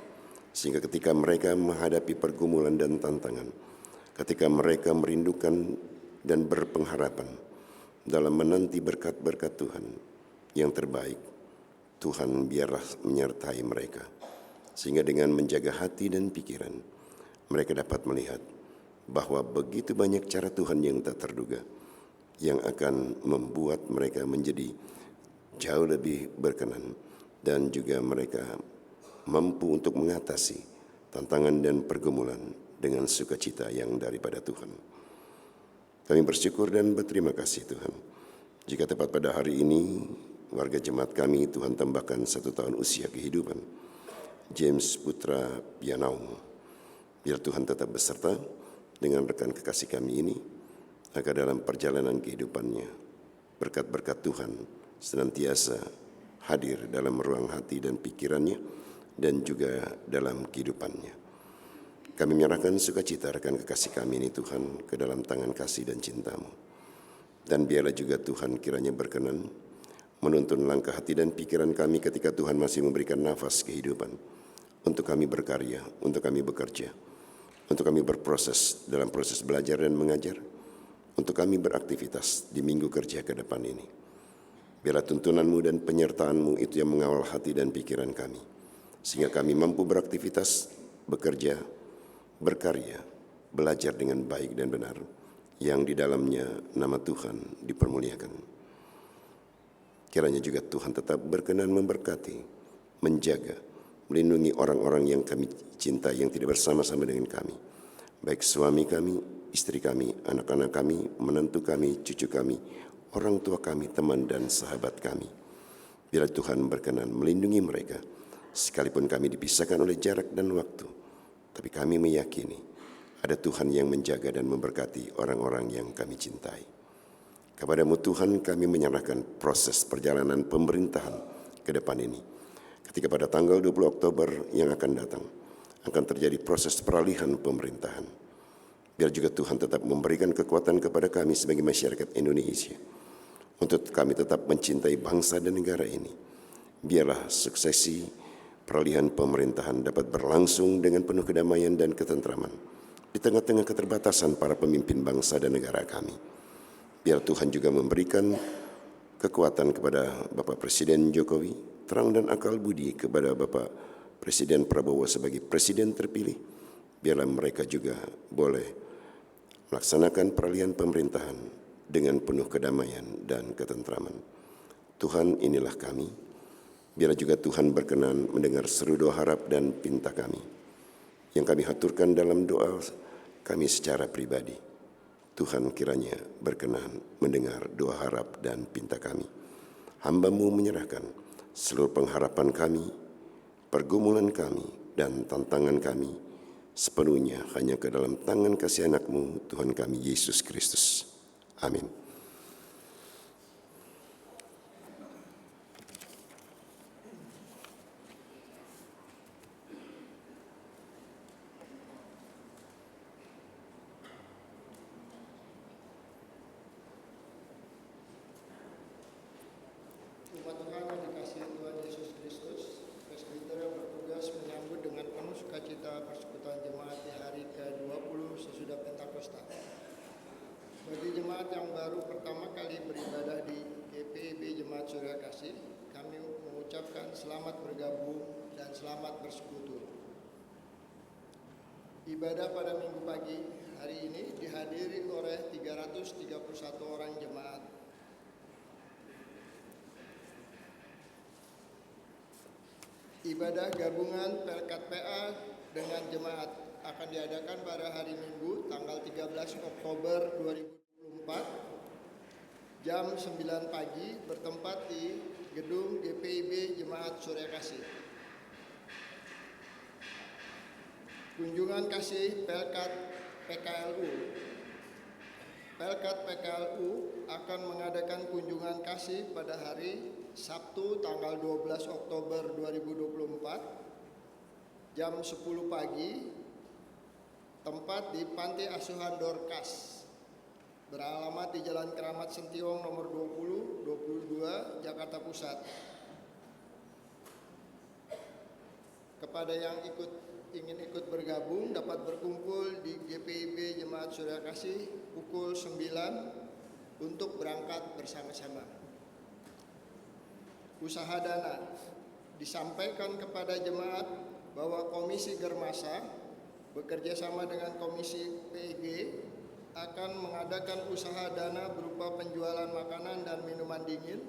sehingga ketika mereka menghadapi pergumulan dan tantangan, ketika mereka merindukan dan berpengharapan dalam menanti berkat-berkat Tuhan yang terbaik, Tuhan biarlah menyertai mereka, sehingga dengan menjaga hati dan pikiran, mereka dapat melihat bahwa begitu banyak cara Tuhan yang tak terduga, yang akan membuat mereka menjadi jauh lebih berkenan, dan juga mereka mampu untuk mengatasi tantangan dan pergumulan dengan sukacita yang daripada Tuhan. Kami bersyukur dan berterima kasih Tuhan, jika tepat pada hari ini warga jemaat kami Tuhan tambahkan 1 tahun usia kehidupan James Putra Pianaung. Biar Tuhan tetap beserta dengan rekan kekasih kami ini, agar dalam perjalanan kehidupannya berkat-berkat Tuhan senantiasa hadir dalam ruang hati dan pikirannya dan juga dalam kehidupannya. Kami menyerahkan sukacita rekan kekasih kami ini Tuhan ke dalam tangan kasih dan cinta-Mu. Dan biarlah juga Tuhan kiranya berkenan menuntun langkah hati dan pikiran kami ketika Tuhan masih memberikan nafas kehidupan untuk kami berkarya, untuk kami bekerja, untuk kami berproses dalam proses belajar dan mengajar, untuk kami beraktivitas di minggu kerja ke depan ini. Biarlah tuntunan-Mu dan penyertaan-Mu itu yang mengawal hati dan pikiran kami, sehingga kami mampu beraktivitas, bekerja, berkarya, belajar dengan baik dan benar, yang di dalamnya nama Tuhan dipermuliakan. Kiranya juga Tuhan tetap berkenan memberkati, menjaga, melindungi orang-orang yang kami cintai yang tidak bersama-sama dengan kami, baik suami kami, istri kami, anak-anak kami, menantu kami, cucu kami, orang tua kami, teman dan sahabat kami. Bila Tuhan berkenan melindungi mereka, sekalipun kami dipisahkan oleh jarak dan waktu, tapi kami meyakini ada Tuhan yang menjaga dan memberkati orang-orang yang kami cintai. Kepadamu Tuhan kami menyerahkan proses perjalanan pemerintahan ke depan ini. Ketika pada tanggal 20 Oktober yang akan datang, akan terjadi proses peralihan pemerintahan. Biar juga Tuhan tetap memberikan kekuatan kepada kami sebagai masyarakat Indonesia, untuk kami tetap mencintai bangsa dan negara ini. Biarlah suksesi peralihan pemerintahan dapat berlangsung dengan penuh kedamaian dan ketentraman di tengah-tengah keterbatasan para pemimpin bangsa dan negara kami. Biar Tuhan juga memberikan kekuatan kepada Bapak Presiden Jokowi, terang dan akal budi kepada Bapak Presiden Prabowo sebagai Presiden terpilih. Biarlah mereka juga boleh melaksanakan peralihan pemerintahan dengan penuh kedamaian dan ketentraman. Tuhan, inilah kami. Biarlah juga Tuhan berkenan mendengar seru doa harap dan pinta kami, yang kami haturkan dalam doa kami secara pribadi. Tuhan kiranya berkenan mendengar doa harap dan pinta kami. Hamba-Mu menyerahkan seluruh pengharapan kami, pergumulan kami, dan tantangan kami sepenuhnya hanya ke dalam tangan kasih anak-Mu, Tuhan kami Yesus Kristus. Amin. Umat Tuhan yang dikasihi Tuhan Yesus Kristus, presbiter yang bertugas menyambut dengan penuh sukacita persekutuan jemaat di hari ke-20 sesudah Pentakosta. Bagi jemaat yang baru pertama kali beribadah di GPIB Jemaat Surya Kasih, kami mengucapkan selamat bergabung dan selamat bersekutu. Ibadah pada Minggu pagi hari ini dihadiri oleh 331 orang jemaat. Ibadah gabungan Pelkat PA dengan jemaat akan diadakan pada hari Minggu tanggal 13 Oktober 2024 jam 9 pagi bertempat di gedung GPIB Jemaat Surya Kasih. Kunjungan kasih Pelkat PKLU. Pelkat PKLU akan mengadakan kunjungan kasih pada hari Sabtu tanggal 12 Oktober 2024 jam 10 pagi, tempat di Panti Asuhan Dorcas beralamat di Jalan Keramat Sentiong nomor 22 Jakarta Pusat. Kepada yang ingin ikut bergabung dapat berkumpul di GPIB Jemaat Surya Kasih pukul 9 untuk berangkat bersama-sama. Usaha dana disampaikan kepada jemaat bahwa Komisi Germasa bekerja sama dengan Komisi PIG akan mengadakan usaha dana berupa penjualan makanan dan minuman dingin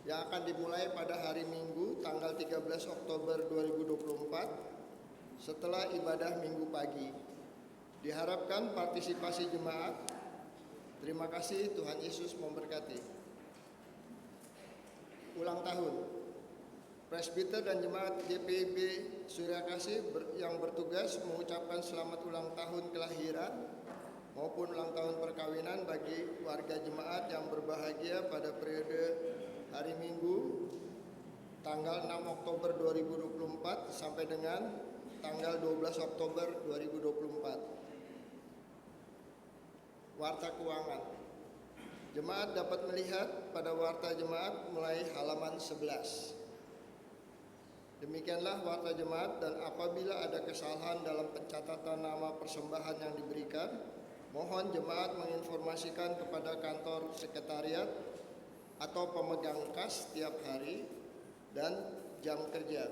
yang akan dimulai pada hari Minggu tanggal 13 Oktober 2024 setelah ibadah Minggu pagi. Diharapkan partisipasi jemaat. Terima kasih, Tuhan Yesus memberkati. Ulang tahun. Presbiter dan jemaat GPIB Surya Kasih yang bertugas mengucapkan selamat ulang tahun kelahiran maupun ulang tahun perkawinan bagi warga jemaat yang berbahagia pada periode hari Minggu tanggal 6 Oktober 2024 sampai dengan tanggal 12 Oktober 2024. Warta keuangan. Jemaat dapat melihat pada warta jemaat mulai halaman 11. Demikianlah warta jemaat, dan apabila ada kesalahan dalam pencatatan nama persembahan yang diberikan, mohon jemaat menginformasikan kepada kantor sekretariat atau pemegang kas setiap hari dan jam kerja.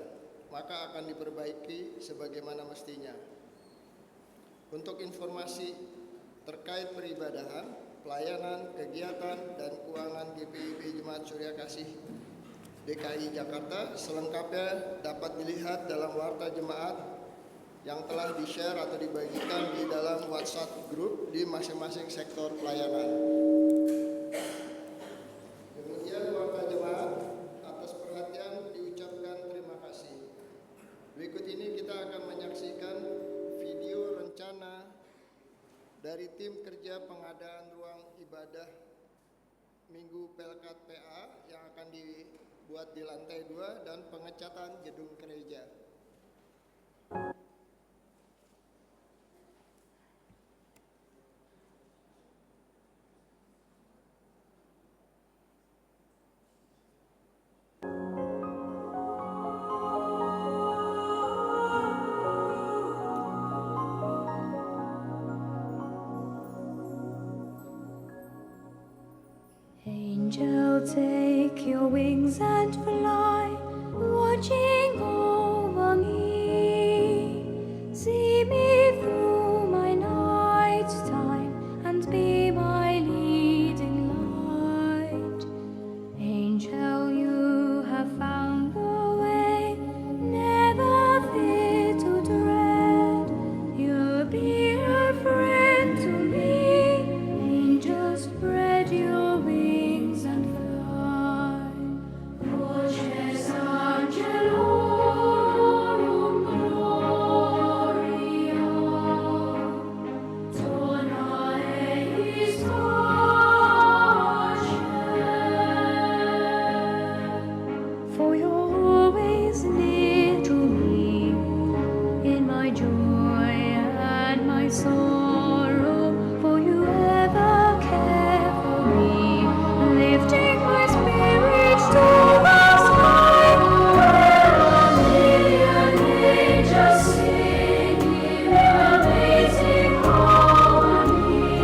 maka akan diperbaiki sebagaimana mestinya. Untuk informasi terkait peribadahan, pelayanan, kegiatan, dan keuangan GPIB Jemaat Surya Kasih DKI Jakarta selengkapnya dapat dilihat dalam warta jemaat yang telah di-share atau dibagikan di dalam WhatsApp group di masing-masing sektor pelayanan. Demikian warta jemaat, atas perhatian diucapkan terima kasih. Berikut ini kita akan menyaksikan video rencana dari tim kerja pengadaan ruang ibadah Minggu Pelkat PA yang akan dibuat di lantai 2 dan pengecatan gedung gereja. Angel, take your wings and fly, watching over me. See me through my night time and be my leading light. Angel, you have found the way, never fear to dread. You'll be a friend to me. Angel, spread your wings and fly. Voces angelorum gloria, dona eis pace. For you're always near to me, in my joy and my sorrow, for you ever care for me, lifting my spirits to the sky, where a million angels singing in amazing harmony,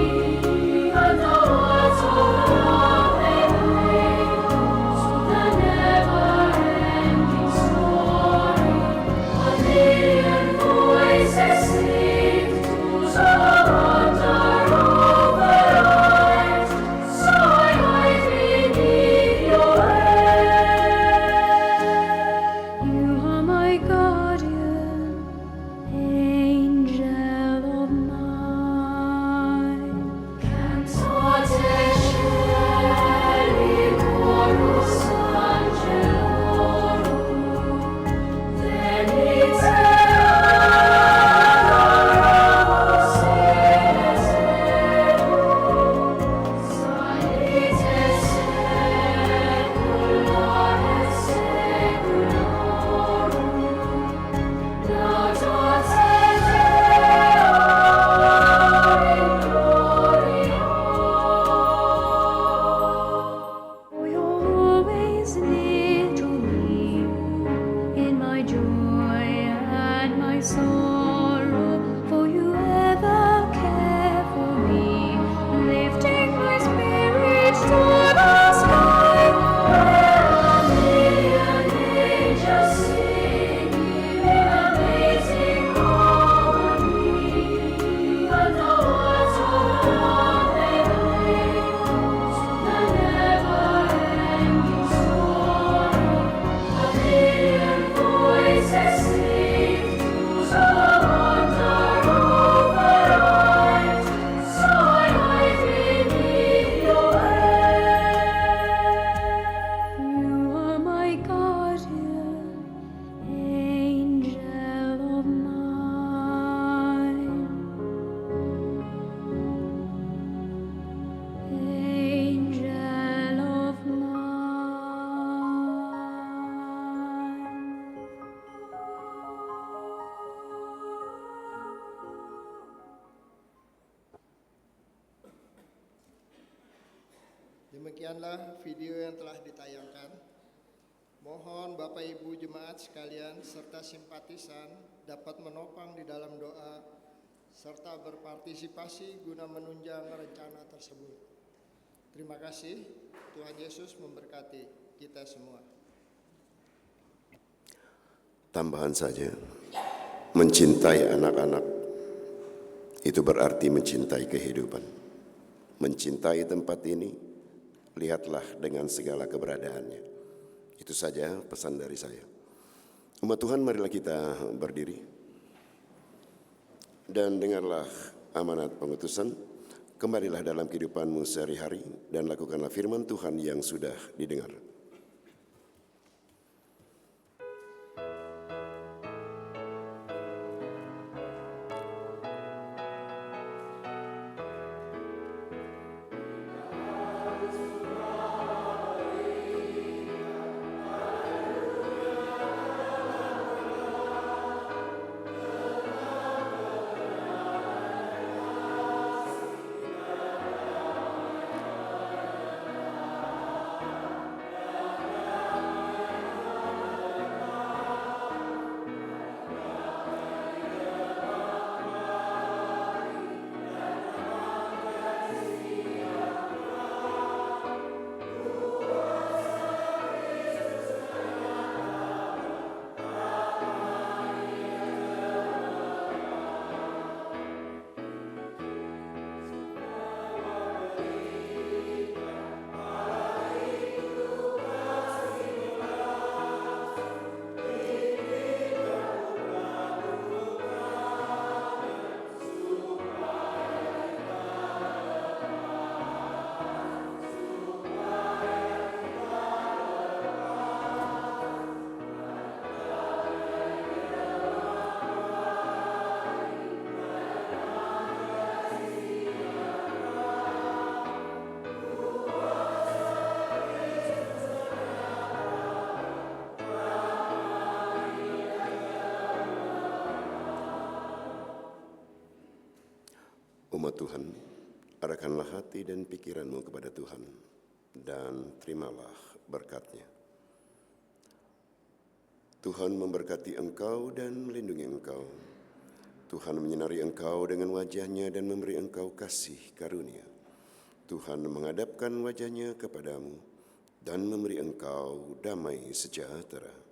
and the words of love they bring to the never-ending story. A million voices sing to the wonder overnight, so I hide beneath your hand. You are my guardian, angel of mine. Cantate Caeli chorus angelorum, venite adoramus in eterno, salite secula et seculorum, laudate Deo in gloria. For you're always near to me, in my joy and my sorrow, for you ever care for me, lifting my spirits to the sky, where a million angels singing in amazing harmony, and the words of love they bring to the never-ending story. A million voices sing to the wonder overnight, so I hide beneath your hand. You are my guardian, angel of mine. Angel of mine. Demikianlah video yang telah ditayangkan. Mohon Bapak Ibu jemaat sekalian serta simpatisan dapat menopang di dalam doa serta berpartisipasi guna menunjang rencana tersebut. Terima kasih. Tuhan Yesus memberkati kita semua. Tambahan saja, mencintai anak-anak itu berarti mencintai kehidupan. Mencintai tempat ini, lihatlah dengan segala keberadaannya. Itu saja pesan dari saya. Umat Tuhan, marilah kita berdiri dan dengarlah amanat pengutusan. Kembalilah dalam kehidupanmu sehari-hari dan lakukanlah firman Tuhan yang sudah didengar. Umat Tuhan, arahkanlah hati dan pikiranmu kepada Tuhan, dan terimalah berkat-Nya. Tuhan memberkati engkau dan melindungi engkau. Tuhan menyinari engkau dengan wajah-Nya dan memberi engkau kasih karunia. Tuhan menghadapkan wajah-Nya kepadamu dan memberi engkau damai sejahtera.